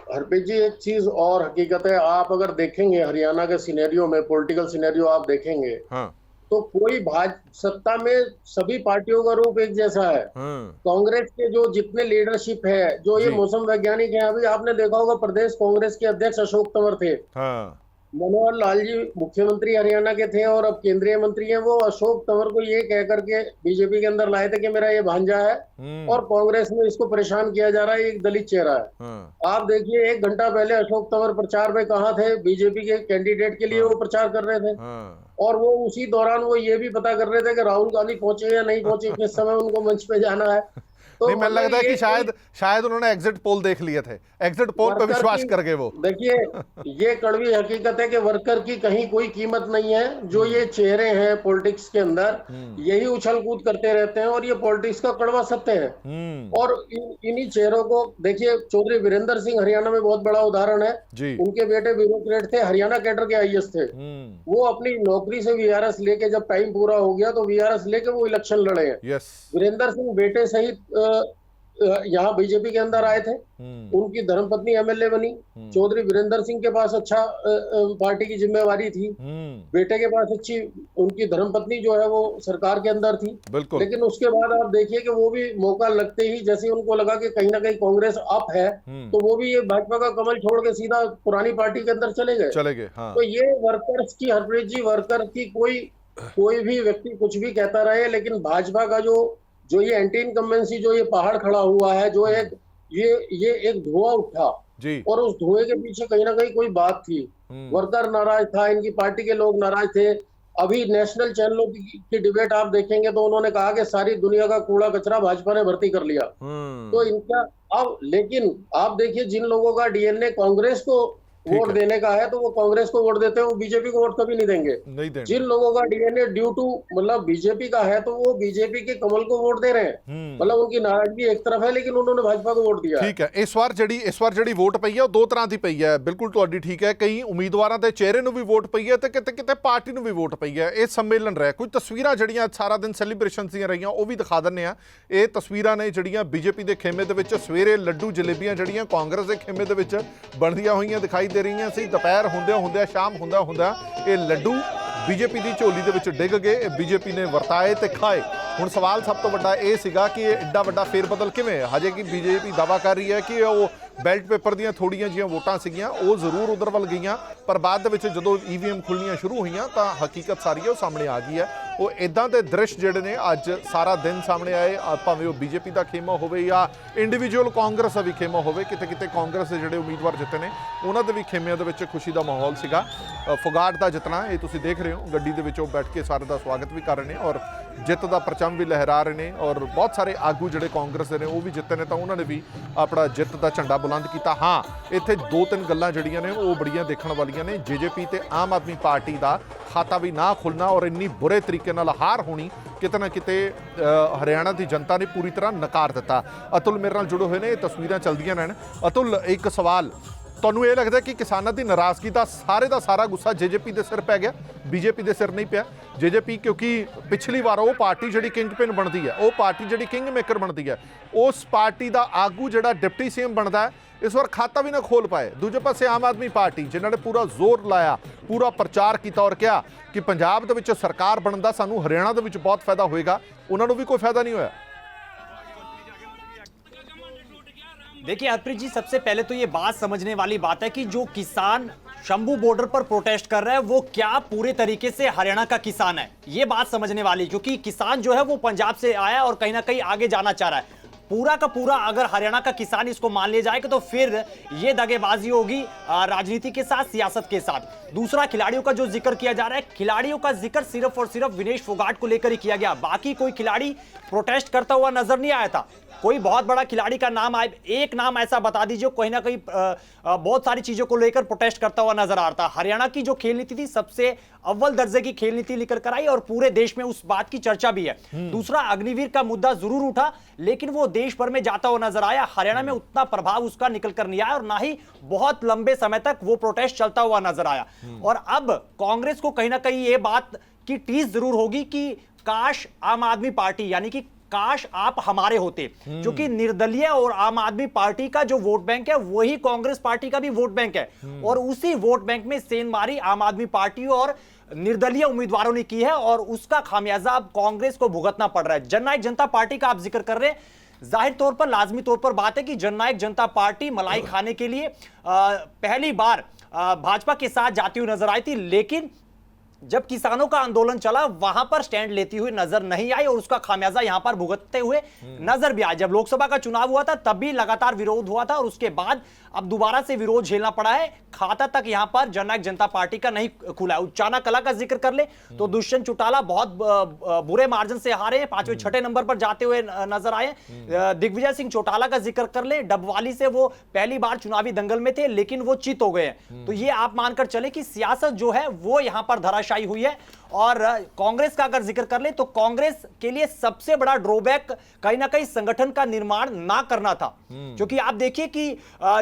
हरप्रीत जी, एक चीज और हकीकत है, आप अगर देखेंगे हरियाणा के सिनेरियो में, पॉलिटिकल सिनेरियो आप देखेंगे, तो कोई सत्ता में सभी पार्टियों का रूप एक जैसा है। कांग्रेस के जो जितने लीडरशिप है, जो ये मौसम वैज्ञानिक हैं, अभी आपने देखा होगा प्रदेश कांग्रेस के अध्यक्ष अशोक तंवर थे, मनोहर लाल जी मुख्यमंत्री हरियाणा के थे और अब केंद्रीय मंत्री हैं। वो अशोक तंवर को ये कह करके बीजेपी के अंदर लाए थे कि मेरा ये भांजा है और कांग्रेस में इसको परेशान किया जा रहा है, एक दलित चेहरा है। आप देखिए 1 घंटा पहले अशोक तंवर प्रचार में कहाँ थे, बीजेपी के कैंडिडेट के लिए वो प्रचार कर रहे थे, और वो उसी दौरान वो ये भी पता कर रहे थे कि राहुल गांधी पहुंचे या नहीं पहुंचे, किस समय उनको मंच पे जाना है। तो नहीं, मैंने लगता है कि ये शायद उन्होंने एग्जिट पोल देख लिए थे, एग्जिट पोल पे विश्वास कर गए वो। देखिए, ये कड़वी हकीकत है कि वर्कर की कहीं कोई कीमत नहीं है। जो ये चेहरे हैं पॉलिटिक्स के अंदर, यही उछल कूद करते रहते हैं और ये पॉलिटिक्स का कड़वा सत्य है। और इन्हीं चेहरों को देखिए, चौधरी वीरेंद्र सिंह हरियाणा में बहुत बड़ा उदाहरण है। उनके बेटे ब्यूरोक्रेट थे, हरियाणा कैडर के आईएएस थे। वो अपनी नौकरी से वीआरएस लेके जब टाइम पूरा हो गया तो वीआरएस लेके वो इलेक्शन लड़े हैं। वीरेंद्र सिंह बेटे सहित यहाँ बीजेपी के अंदर आए थे। उनकी धर्मपत्नी एमएलए बनी। चौधरी वीरेंद्र सिंह के पास अच्छा पार्टी की जिम्मेवारी थी, बेटे के पास अच्छी, उनकी धर्मपत्नी जो है वो सरकार के अंदर थी। लेकिन उसके बाद आप देखिए कि वो भी मौका लगते ही, जैसे उनको लगा कि कहीं ना कहीं कांग्रेस अप है, तो वो भी ये भाजपा का कमल छोड़ के सीधा पुरानी पार्टी के अंदर चले गए। तो ये वर्कर्स की, हरप्रीत जी, वर्कर की कोई भी व्यक्ति कुछ भी कहता रहे, लेकिन भाजपा का जो ये एंटी इनकम्बेंसी, जो ये पहाड़ खड़ा हुआ है, जो ये एक धुआं उठा और उस धुएं के पीछे कहीं ना कहीं कोई बात थी। वर्कर नाराज था, इनकी पार्टी के लोग नाराज थे। अभी नेशनल चैनलों की डिबेट आप देखेंगे तो उन्होंने कहा कि सारी दुनिया का कूड़ा कचरा भाजपा ने भर्ती कर लिया। तो इनका अब, लेकिन आप देखिए, जिन लोगों का डीएनए कांग्रेस को वोट देने का है तो वो कांग्रेस को वोट देते हैं, वो बीजेपी को वोट कभी नहीं देंगे। जिन लोगों का डीएनए ड्यू टू मतलब बीजेपी का है तो वो बीजेपी के कमल को वोट दे रहे हैं। मतलब उनकी नाराजगी एक तरफ है, लेकिन उन्होंने भाजपा को वोट दिया। ठीक है, इस बार ਜਿਹੜੀ ਵੋਟ ਪਈ ਹੈ ਉਹ ਦੋ ਤਰ੍ਹਾਂ ਦੀ ਪਈ ਹੈ। ਬਿਲਕੁਲ ਤੁਹਾਡੀ ਠੀਕ ਹੈ, ਕਈ ਉਮੀਦਵਾਰਾਂ ਦੇ ਚਿਹਰੇ ਨੂੰ ਵੀ ਵੋਟ ਪਈ ਹੈ ਤੇ ਕਿਤੇ ਕਿਤੇ ਪਾਰਟੀ ਨੂੰ ਵੀ ਵੋਟ ਪਈ ਹੈ। ਇਹ ਸੰਮੇਲਨ ਰਿਹਾ, ਕੁਝ ਤਸਵੀਰਾਂ ਜਿਹੜੀਆਂ ਸਾਰਾ ਦਿਨ ਸੈਲੀਬ੍ਰੇਸ਼ਨ ਦੀਆਂ ਰਹੀਆਂ ਉਹ ਵੀ ਦਿਖਾ ਦਿੰਨੇ ਆ। ਇਹ ਤਸਵੀਰਾਂ ਨੇ ਜਿਹੜੀਆਂ ਬੀਜੇਪੀ ਦੇ ਖੇਮੇ ਦੇ ਵਿੱਚ ਸਵੇਰੇ ਲੱਡੂ ਜਲੇਬੀਆਂ ਜਿਹੜੀਆਂ ਕਾਂਗਰਸ ਦੇ ਖੇਮੇ ਦੇ ਵਿੱਚ ਬਣਦੀਆਂ ਹੋਈਆਂ ਦਿਖਾਈ ਦੇ ਰਹੀਆਂ ਸੀ। ਦੁਪਹਿਰ ਹੁੰਦਿਆਂ ਸ਼ਾਮ ਹੁੰਦਿਆਂ ਇਹ ਲੱਡੂ ਬੀਜੇਪੀ ਦੀ ਝੋਲੀ ਦੇ ਵਿੱਚ ਡਿੱਗ ਗਏ, ਬੀਜੇਪੀ ਨੇ ਵਰਤਾਏ ਤੇ ਖਾਏ। ਹੁਣ ਸਵਾਲ ਸਭ ਤੋਂ ਵੱਡਾ ਇਹ ਸੀਗਾ ਕਿ ਇਹ ਐਡਾ ਵੱਡਾ ਫੇਰਬਦਲ ਕਿਵੇਂ? ਹਜੇ ਕਿ ਬੀਜੇਪੀ ਦਾਅਵਾ ਕਰ ਰਹੀ ਹੈ ਕਿ ਉਹ ਬੈਲਟ ਪੇਪਰ ਦੀਆਂ ਥੋੜੀਆਂ ਜਿਹੀਆਂ ਵੋਟਾਂ ਸੀਗੀਆਂ ਉਹ ਜ਼ਰੂਰ ਉਧਰ ਵੱਲ ਗਈਆਂ, ਪਰ ਬਾਅਦ ਦੇ ਵਿੱਚ ਜਦੋਂ ਈਵੀਐਮ ਖੁੱਲਣੀਆਂ ਸ਼ੁਰੂ ਹੋਈਆਂ ਤਾਂ ਹਕੀਕਤ ਸਾਰੀ ਉਹ ਸਾਹਮਣੇ ਆ ਗਈ ਹੈ। ਉਹ ਇਦਾਂ ਦੇ ਦ੍ਰਿਸ਼ ਜਿਹੜੇ ਨੇ ਅੱਜ ਸਾਰਾ ਦਿਨ ਸਾਹਮਣੇ ਆਏ, ਭਾਵੇਂ ਉਹ ਬੀਜੇਪੀ ਦਾ ਖੇਮਾ ਹੋਵੇ ਜਾਂ ਇੰਡੀਵਿਜੂਅਲ ਕਾਂਗਰਸ ਦਾ ਵੀ ਖੇਮਾ ਹੋਵੇ। ਕਿਤੇ ਕਿਤੇ ਕਾਂਗਰਸ ਦੇ ਜਿਹੜੇ ਉਮੀਦਵਾਰ ਜਿੱਤੇ ਨੇ ਉਹਨਾਂ ਦੇ ਵੀ ਖੇਮਿਆਂ ਦੇ ਵਿੱਚ ਖੁਸ਼ੀ ਦਾ ਮਾਹੌਲ ਸੀਗਾ। ਫੁਗਾਟ ਦਾ ਜਿੱਤਣਾ ਇਹ ਤੁਸੀਂ ਦੇਖ ਰਹੇ ਹੋ, ਗੱਡੀ ਦੇ ਵਿੱਚੋਂ ਬੈਠ ਕੇ ਸਾਰੇ ਦਾ ਸਵਾਗਤ ਵੀ ਕਰ ਰਹੇ ਨੇ ਔਰ ਜਿੱਤ ਦਾ ਪਰਚਮ ਵੀ ਲਹਿਰਾ ਰਹੇ ਨੇ। ਔਰ ਬਹੁਤ ਸਾਰੇ ਆਗੂ ਜਿਹੜੇ ਕਾਂਗਰਸ ਦੇ ਨੇ ਉਹ ਵੀ ਜਿੱਤੇ ਨੇ ਤਾਂ ਉਹਨਾਂ ਨੇ ਵੀ ਆਪਣਾ ਜਿੱਤ ਦਾ ਝੰਡਾ ਬੁਲੰਦ ਕੀਤਾ। ਹਾਂ, ਇੱਥੇ ਦੋ ਤਿੰਨ ਗੱਲਾਂ ਜਿਹੜੀਆਂ ਨੇ ਉਹ ਬੜੀਆਂ ਦੇਖਣ ਵਾਲੀਆਂ ਨੇ। ਜੇਜੇਪੀ ਤੇ ਆਮ ਆਦਮੀ ਪਾਰਟੀ ਦਾ ਖਾਤਾ ਵੀ ਨਾ ਖੁੱਲਣਾ ਔਰ ਇੰਨੀ ਬੁਰੇ ਤਰੀਕੇ ਨਾਲ ਹਾਰ ਹੋਣੀ ਕਿਤੇ ਨਾ ਕਿਤੇ ਹਰਿਆਣਾ ਦੀ ਜਨਤਾ ਨੇ ਪੂਰੀ ਤਰ੍ਹਾਂ ਨਕਾਰ ਦਿੱਤਾ। ਅਤੁਲ ਮੇਰੇ ਨਾਲ ਜੁੜੇ ਹੋਏ ਨੇ, ਇਹ ਤਸਵੀਰਾਂ ਚੱਲਦੀਆਂ ਰਹਿਣ। ਅਤੁਲ, ਇੱਕ ਸਵਾਲ, ਤੁਹਾਨੂੰ ਇਹ ਲੱਗਦਾ ਕਿ ਕਿਸਾਨਾਂ ਦੀ ਨਾਰਾਜ਼ਗੀ ਦਾ ਸਾਰਾ ਗੁੱਸਾ ਜੇਜੇਪੀ ਦੇ ਸਿਰ ਪੈ ਗਿਆ, ਬੀਜੇਪੀ ਦੇ ਸਿਰ ਨਹੀਂ ਪਿਆ? ਜੇਜੇਪੀ ਕਿਉਂਕਿ ਪਿਛਲੀ ਵਾਰ ਉਹ ਪਾਰਟੀ ਜਿਹੜੀ ਕਿੰਗ ਪਿਨ ਬਣਦੀ ਹੈ, ਉਹ ਪਾਰਟੀ ਜਿਹੜੀ ਕਿੰਗ ਮੇਕਰ ਬਣਦੀ ਹੈ, ਉਸ ਪਾਰਟੀ ਦਾ ਆਗੂ ਜਿਹੜਾ ਡਿਪਟੀ ਸੀਐਮ ਬਣਦਾ ਹੈ, ਇਸ ਵਾਰ ਖਾਤਾ ਵੀ ਨਾ ਖੋਲ ਪਾਏ। ਦੂਜੇ ਪਾਸੇ ਆਮ ਆਦਮੀ ਪਾਰਟੀ ਜਿਨ੍ਹਾਂ ਨੇ ਪੂਰਾ ਜ਼ੋਰ ਲਾਇਆ, ਪੂਰਾ ਪ੍ਰਚਾਰ ਕੀਤਾ ਔਰ ਕਿਹਾ ਕਿ ਪੰਜਾਬ ਦੇ ਵਿੱਚ ਸਰਕਾਰ ਬਣਨ ਦਾ ਸਾਨੂੰ ਹਰਿਆਣਾ ਦੇ ਵਿੱਚ ਬਹੁਤ ਫਾਇਦਾ ਹੋਏਗਾ, ਉਹਨਾਂ ਨੂੰ ਵੀ ਕੋਈ ਫਾਇਦਾ ਨਹੀਂ ਹੋਇਆ। देखिए हरप्रीत जी, सबसे पहले तो ये बात समझने वाली बात है कि जो किसान शंभू बॉर्डर पर प्रोटेस्ट कर रहा है वो क्या पूरे तरीके से हरियाणा का किसान है, ये बात समझने वाली, क्योंकि किसान जो है वो पंजाब से आया और कहीं ना कहीं आगे जाना चाह रहा है। पूरा का पूरा अगर हरियाणा का किसान इसको मान लिया जाएगा तो फिर ये दगेबाजी होगी राजनीति के साथ, सियासत के साथ। दूसरा, खिलाड़ियों का जो जिक्र किया जा रहा है, खिलाड़ियों का जिक्र सिर्फ और सिर्फ विनेश फोगाट को लेकर ही किया गया, बाकी कोई खिलाड़ी प्रोटेस्ट करता हुआ नजर नहीं आया था। कोई बहुत बड़ा खिलाड़ी का नाम आए, एक नाम ऐसा बता दीजिए कहीं ना कहीं बहुत सारी चीजों को लेकर प्रोटेस्ट करता हुआ नजर आ रहा था। हरियाणा की जो खेल नीति थी सबसे अव्वल दर्जे की खेल नीति लेकर कर आई और पूरे देश में उस बात की चर्चा भी है। दूसरा, अग्निवीर का मुद्दा जरूर उठा लेकिन वो देश भर में जाता हुआ नजर आया, हरियाणा में उतना प्रभाव उसका निकल कर नहीं आया और ना ही बहुत लंबे समय तक वो प्रोटेस्ट चलता हुआ नजर आया। और अब कांग्रेस को कहीं ना कहीं ये बात की टीस जरूर होगी कि काश आम आदमी पार्टी, यानी कि काश आप हमारे होते, क्योंकि निर्दलीय और आम आदमी पार्टी का जो वोट बैंक है वही कांग्रेस पार्टी का भी वोट बैंक है और उसी वोट बैंक में सेंधमारी आम आदमी पार्टी और निर्दलीय उम्मीदवारों ने की है और उसका खामियाजा अब कांग्रेस को भुगतना पड़ रहा है। जननायक जनता पार्टी का आप जिक्र कर रहे हैं, जाहिर तौर पर लाजमी तौर पर बात है कि जननायक जनता पार्टी मलाई खाने के लिए पहली बार भाजपा के साथ जाती हुई नजर आई थी, लेकिन जब किसानों का आंदोलन चला वहां पर स्टैंड लेती हुई नजर नहीं आई और उसका खामियाजा यहां पर भुगतते हुए नजर भी आया। जब लोकसभा का चुनाव हुआ था तब भी लगातार विरोध हुआ था और उसके बाद अब दोबारा से विरोध झेलना पड़ा है। खाता तक यहां पर जननायक जनता पार्टी का नहीं खुला है। उच्चाना कला का जिक्र कर ले तो दुष्यंत चौटाला बहुत बुरे मार्जिन से हारे हैं, 5वें 6ठे नंबर पर जाते हुए नजर आए। दिग्विजय सिंह चौटाला का जिक्र कर ले, डबवाली से वो पहली बार चुनावी दंगल में थे लेकिन वो चित हो गए हैं। तो ये आप मानकर चले कि सियासत जो है वो यहां पर धराशायी हुई है। और कांग्रेस का अगर जिक्र कर ले तो कांग्रेस के लिए सबसे बड़ा ड्रॉबैक कहीं ना कहीं संगठन का निर्माण ना करना था, क्योंकि आप देखिए कि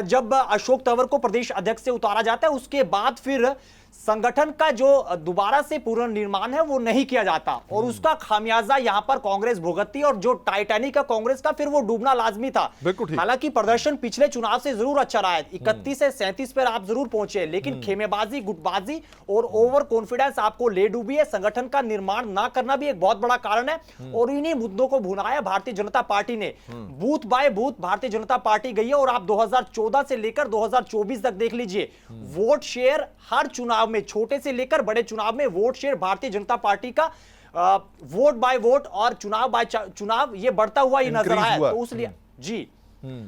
जब अशोक तंवर को प्रदेश अध्यक्ष से उतारा जाता है उसके बाद फिर संगठन का जो दोबारा से पुनर्निर्माण है वो नहीं किया जाता और उसका खामियाजा यहां पर कांग्रेस भुगतती और जो टाइटैनिक का कांग्रेस का फिर वो डूबना लाजमी था। हालांकि प्रदर्शन पिछले चुनाव से जरूर अच्छा रहा है, 31 से 37 पर आप जरूर पहुंचे, लेकिन खेमेबाजी, गुटबाजी और ओवर कॉन्फिडेंस आपको ले डूबी है। संगठन का निर्माण ना करना भी एक बहुत बड़ा कारण है और इन्हीं मुद्दों को भुनाया भारतीय जनता पार्टी ने। Booth bye booth Bharatiya Janata party गई है और आप 2014 से लेकर 2024 तक देख लीजिए, वोट शेयर हर चुनाव में, छोटे से लेकर बड़े चुनाव में vote share Bharatiya Janata party का वोट बाय वोट और चुनाव बाय चुनाव ये बढ़ता हुआ ही नजर आया। तो उस लिहाज जी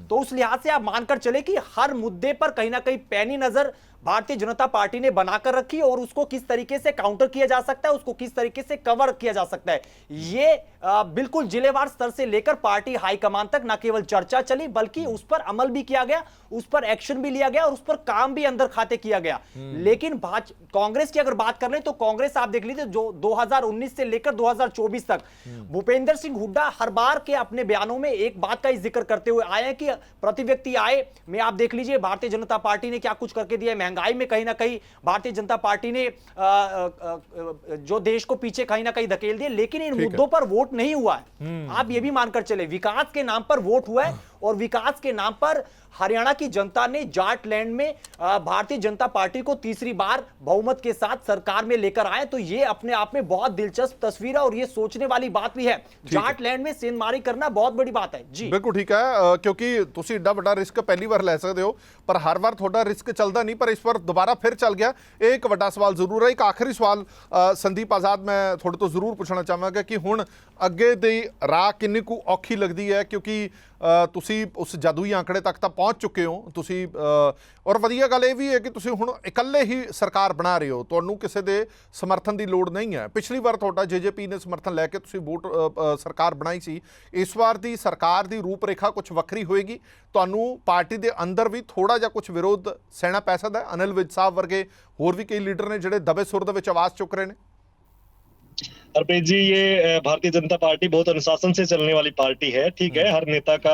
तो उस लिहाज से आप मानकर चले कि हर मुद्दे पर कहीं ना कहीं पैनी नजर भारतीय जनता पार्टी ने बनाकर रखी और उसको किस तरीके से काउंटर किया जा सकता है, उसको किस तरीके से कवर किया जा सकता है, ये बिल्कुल जिलेवार स्तर से लेकर पार्टी हाईकमान तक न केवल चर्चा चली बल्कि उस पर अमल भी किया गया, उस पर एक्शन भी लिया गया और उस पर काम भी अंदर खाते किया गया। लेकिन कांग्रेस की अगर बात कर ले तो कांग्रेस आप देख लीजिए जो 2019 से लेकर 2024 तक भूपेंद्र सिंह हुड्डा हर बार के अपने बयानों में एक बात का जिक्र करते हुए आए हैं कि प्रति व्यक्ति आय में आप देख लीजिए भारतीय जनता पार्टी ने क्या कुछ करके दिया। महंगाई में कहीं ना कहीं भारतीय जनता पार्टी ने जो देश को पीछे कहीं ना कहीं धकेल दिया, लेकिन इन मुद्दों पर वोट नहीं हुआ है। आप ये भी मानकर चले विकास के नाम पर वोट हुआ है और विकास के नाम पर हरियाणा की जनता ने जाटलैंड में भारतीय जनता पार्टी को तीसरी बार बहुमत के साथ सरकार में लेकर आए। तो ये अपने आप में बहुत दिलचस्प तस्वीर है और ये सोचने वाली बात भी है। जाटलैंड में सेंधमारी करना बहुत बड़ी बात है जी। बिल्कुल ठीक है, क्योंकि तुसी एडा बड़ा रिस्क पहली बार ले सकते हो पर हर बार थोड़ा रिस्क चलता नहीं, पर इस बार दोबारा फिर चल गया। एक बड़ा सवाल जरूर है, एक आखिरी सवाल संदीप आजाद मैं थोड़े तो जरूर पूछना चाहांगा कि हुण अगे दी राह किन्नी कु औखी लगदी है, क्योंकि तुसी उस जादुई आंकड़े तक तो पहुंच चुके हो तुसी, और वधिया गल यह भी है कि तुसी हुण इकल्ले ही सरकार बना रहे हो, तुहानू किसी दे समर्थन की लोड़ नहीं है। पिछली बार तुहाडा जेजेपी ने समर्थन लैके तुसी वोट सरकार बनाई सी, इस बार दी सरकार दी रूपरेखा कुछ वक्री होएगी, तुहानू पार्टी दे अंदर भी थोड़ा जिहा कुछ विरोध सहना पै सकदा है। अनिल विज साहब वर्गे होर भी कई लीडर ने जिहड़े दबे सुर दे विच आवाज़ चुक रहे हैं। हरप्रीत जी, ये भारतीय जनता पार्टी बहुत अनुशासन से चलने वाली पार्टी है, ठीक है। हर नेता का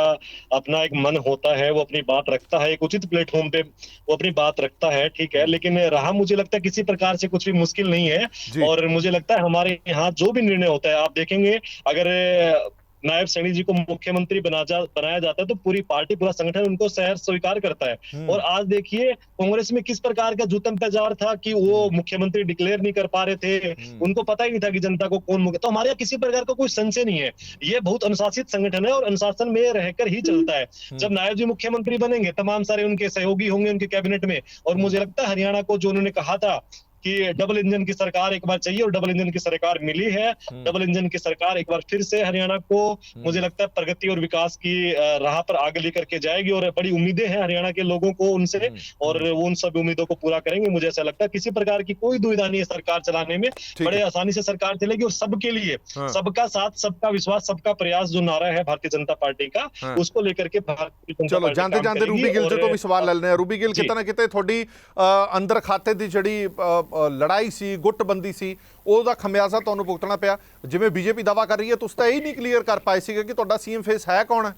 अपना एक मन होता है, वो अपनी बात रखता है, एक उचित प्लेटफॉर्म पे वो अपनी बात रखता है, ठीक है। लेकिन रहा मुझे लगता है किसी प्रकार से कुछ भी मुश्किल नहीं है और मुझे लगता है हमारे यहाँ जो भी निर्णय होता है, आप देखेंगे अगर नायब सैनी जी को मुख्यमंत्री बनाया जाता है तो पूरी पार्टी, पूरा संगठन उनको सहर्ष स्वीकार करता है। और आज देखिए कांग्रेस में किस प्रकार का जूतम पेजार था कि वो मुख्यमंत्री डिक्लेयर नहीं कर पा रहे थे, उनको पता ही नहीं था कि जनता को कौन मुख्य। तो हमारे यहाँ किसी प्रकार का कोई संशय नहीं है, ये बहुत अनुशासित संगठन है और अनुशासन में रहकर ही चलता है। जब नायब जी मुख्यमंत्री बनेंगे तमाम सारे उनके सहयोगी होंगे उनके कैबिनेट में, और मुझे लगता है हरियाणा को जो उन्होंने कहा था कि डबल इंजन की सरकार एक बार चाहिए और डबल इंजन की सरकार मिली है। डबल इंजन की सरकार एक बार फिर से हरियाणा को मुझे लगता है प्रगति और विकास की राह पर आगे लेकर के जाएगी और बड़ी उम्मीदें हैं हरियाणा के लोगों को उनसे, और वो उन सब उम्मीदों को पूरा करेंगे। मुझे ऐसा लगता है किसी प्रकार की कोई दुविधा नहीं है सरकार चलाने में, बड़े आसानी से सरकार चलेगी और सबके लिए सबका साथ, सबका विश्वास, सबका प्रयास जो नारा है भारतीय जनता पार्टी का, उसको लेकर के भारतीय जनता पार्टी जानते जानते रूबी गिल से तो भी सवाल ले लेने। रूबी गिल कितना ना किते थोड़ी अंदर खाते दी जड़ी लड़ाई सी, गुटबंदी सी, ਉਹਦਾ ਖਮਿਆਜ਼ਾ ਤੁਹਾਨੂੰ ਭੁਗਤਣਾ ਪਿਆ। ਜਿਵੇਂ ਬੀਜੇਪੀ ਦਾਵਾ ਕਰ ਰਹੀ ਹੈ ਤੁਸੀਂ ਤਾਂ ਇਹ ਨਹੀਂ ਕਲੀਅਰ ਕਰ ਪਾਏ ਸੀਗੇ ਕਿ ਤੁਹਾਡਾ ਸੀਐਮ ਫੇਸ ਹੈ ਕੌਣ ਹੈ।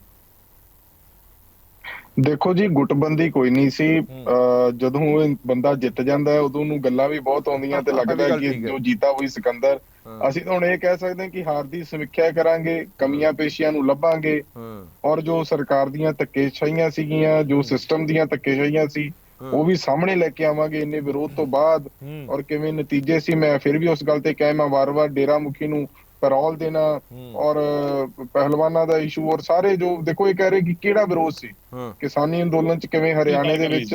ਦੇਖੋ ਜੀ, ਗੁੱਟਬੰਦੀ ਕੋਈ ਨਹੀਂ ਸੀ। ਜਦੋਂ ਉਹ ਬੰਦਾ ਜਿੱਤ ਜਾਂਦਾ ਹੈ ਉਦੋਂ ਨੂੰ ਗੱਲਾਂ ਵੀ ਬਹੁਤ ਆਉਂਦੀਆਂ ਤੇ ਲੱਗਦਾ ਹੈ ਕਿ ਜੋ ਜੀਤਾ ਹੋਈ ਸਿਕੰਦਰ। ਅਸੀਂ ਤਾਂ ਹੁਣ ਇਹ ਕਹਿ ਸਕਦੇ ਹਾਂ ਕਿ ਹਾਰ ਦੀ ਸਮੀਖਿਆ ਕਰਾਂਗੇ, ਕਮੀਆਂ ਪੇਸ਼ੀਆਂ ਨੂੰ ਲੱਭਾਂਗੇ ਔਰ ਜੋ ਸਰਕਾਰ ਦੀਆਂ ਧੱਕੇਸ਼ਾਹੀਆਂ ਸੀਗੀਆਂ, ਜੋ ਸਿਸਟਮ ਦੀਆਂ ਧੱਕੇਸ਼ਾਹੀਆਂ ਸੀ, ਉਹ ਵੀ ਸਾਹਮਣੇ ਲੈ ਕੇ ਆਵਾਂਗੇ ਇੰਨੇ ਵਿਰੋਧ ਤੋਂ ਬਾਅਦ। ਔਰ ਕਿਵੇਂ ਨਤੀਜੇ ਸੀ, ਮੈਂ ਫਿਰ ਵੀ ਉਸ ਗੱਲ ਤੇ ਕਹਿ, ਮੈਂ ਵਾਰ-ਵਾਰ ਡੇਰਾ ਮੁਖੀ ਨੂੰ ਪੈਰੋਲ ਦੇਣਾ ਔਰ ਪਹਿਲਵਾਨਾਂ ਦਾ ਇਸ਼ੂ ਔਰ ਸਾਰੇ ਜੋ ਦੇਖੋ ਇਹ ਕਹਿ ਰਹੇ ਕਿ ਕਿਹੜਾ ਵਿਰੋਧ ਸੀ ਕਿਸਾਨੀ ਅੰਦੋਲਨ ਚ ਕਿਵੇਂ ਹਰਿਆਣੇ ਦੇ ਵਿੱਚ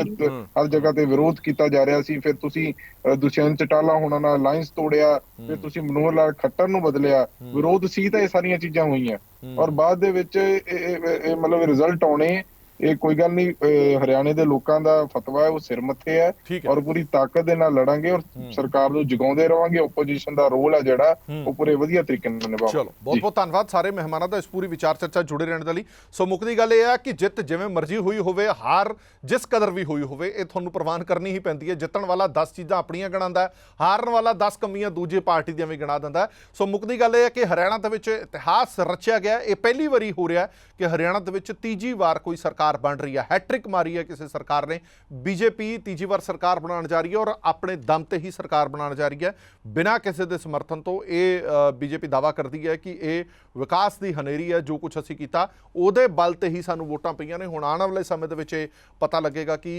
ਹਰ ਜਗ੍ਹਾ ਤੇ ਵਿਰੋਧ ਕੀਤਾ ਜਾ ਰਿਹਾ ਸੀ। ਫਿਰ ਤੁਸੀਂ ਦੁਸ਼ਯੰਤ ਚੌਟਾਲਾ ਹੋਣਾ ਨਾਲ ਅਲਾਈਅੰਸ ਤੋੜਿਆ, ਫਿਰ ਤੁਸੀਂ ਮਨੋਹਰ ਲਾਲ ਖੱਟਰ ਨੂੰ ਬਦਲਿਆ। ਵਿਰੋਧ ਸੀ ਤਾਂ ਇਹ ਸਾਰੀਆਂ ਚੀਜ਼ਾਂ ਹੋਈਆਂ ਔਰ ਬਾਅਦ ਦੇ ਵਿੱਚ ਇਹ ਮਤਲਬ ਰਿਜ਼ਲਟ ਆਉਣੇ। ਇਹ ਕੋਈ ਗੱਲ ਨਹੀਂ, ਹਰਿਆਣੇ ਦੇ ਲੋਕਾਂ ਦਾ ਫਤਵਾ ਹੈ, ਉਹ ਸਿਰ ਮੱਥੇ ਹੈ ਔਰ ਪੂਰੀ ਤਾਕਤ ਦੇ ਨਾਲ ਲੜਾਂਗੇ ਔਰ ਸਰਕਾਰ ਨੂੰ ਜਗਾਉਂਦੇ ਰਵਾਂਗੇ। ਓਪੋਜੀਸ਼ਨ ਦਾ ਰੋਲ ਹੈ ਜਿਹੜਾ ਉਹ ਪੂਰੇ ਵਧੀਆ ਤਰੀਕੇ ਨਾਲ ਨਿਭਾਓ। ਚਲੋ ਬਹੁਤ ਬਹੁਤ ਧੰਨਵਾਦ ਸਾਰੇ ਮਹਿਮਾਨਾਂ ਦਾ ਇਸ ਪੂਰੀ ਵਿਚਾਰ ਚਰਚਾ ਜੁੜੇ ਰਹਿਣ ਦੇ ਲਈ। ਸੋ ਮੁੱਕਦੀ ਗੱਲ ਇਹ ਹੈ ਕਿ ਜਿੱਤ ਜਿਵੇਂ ਮਰਜ਼ੀ ਹੋਈ ਹੋਵੇ, ਹਾਰ ਜਿਸ ਕਦਰ ਵੀ ਹੋਈ ਹੋਵੇ, ਇਹ ਤੁਹਾਨੂੰ ਪ੍ਰਵਾਨ ਕਰਨੀ ਹੀ ਪੈਂਦੀ ਹੈ। ਜਿੱਤਣ ਵਾਲਾ 10 ਚੀਜ਼ਾਂ ਆਪਣੀਆਂ ਗਿਣਾਉਂਦਾ ਹੈ, ਹਾਰਨ ਵਾਲਾ 10 ਕਮੀਆਂ ਦੂਜੀ ਪਾਰਟੀ ਦੀਆਂ ਵੀ ਗਿਣਾ ਦਿੰਦਾ ਹੈ। ਸੋ ਮੁੱਕਦੀ ਗੱਲ ਇਹ ਹੈ ਕਿ ਹਰਿਆਣਾ ਦੇ ਵਿੱਚ ਇਤਿਹਾਸ ਰਚਿਆ ਗਿਆ। ਇਹ ਪਹਿਲੀ ਵਾਰੀ ਹੋ ਰਿਹਾ ਕਿ ਹਰਿਆਣਾ ਦੇ ਵਿੱਚ ਤੀਜੀ ਵਾਰ ਕੋਈ ਸਰਕਾਰ ਬਣ ਰਹੀ ਹੈ। हैट्रिक मारी है किसी सरकार ने। बीजेपी तीजी बार सरकार बनाने जा रही है और अपने दम ते ही सरकार बनाने जा रही है बिना किसी के समर्थन तो। ये बीजेपी दावा करती है कि ये विकास की हनेरी है, जो कुछ असीं कीता उहदे बल ते ही सानूं वोटां पईआं ने। हुण आउण वाले समय दे विच पता लगेगा कि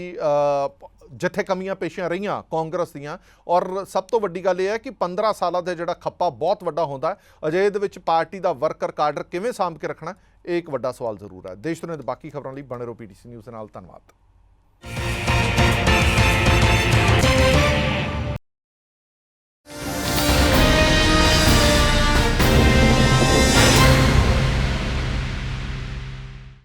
जिथे कमियां पेशियां रहियां कांग्रेस दीआं। और सब तो वड्डी गल यह है कि 15 सालां दा जिहड़ा खप्पा बहुत वड्डा हुंदा है, अजे इहदे विच पार्टी दा वर्कर काडर किवें साਂਭ के रखना, ਇਹ ਇੱਕ ਵੱਡਾ ਸਵਾਲ ਜ਼ਰੂਰ ਹੈ। ਦੇਸ਼ ਦੁਨੀਆ ਦੇ ਬਾਕੀ ਖਬਰਾਂ ਲਈ ਬਣੇ ਰਹੋ PTC ਨਿਊਜ਼ ਦੇ ਨਾਲ। ਧੰਨਵਾਦ।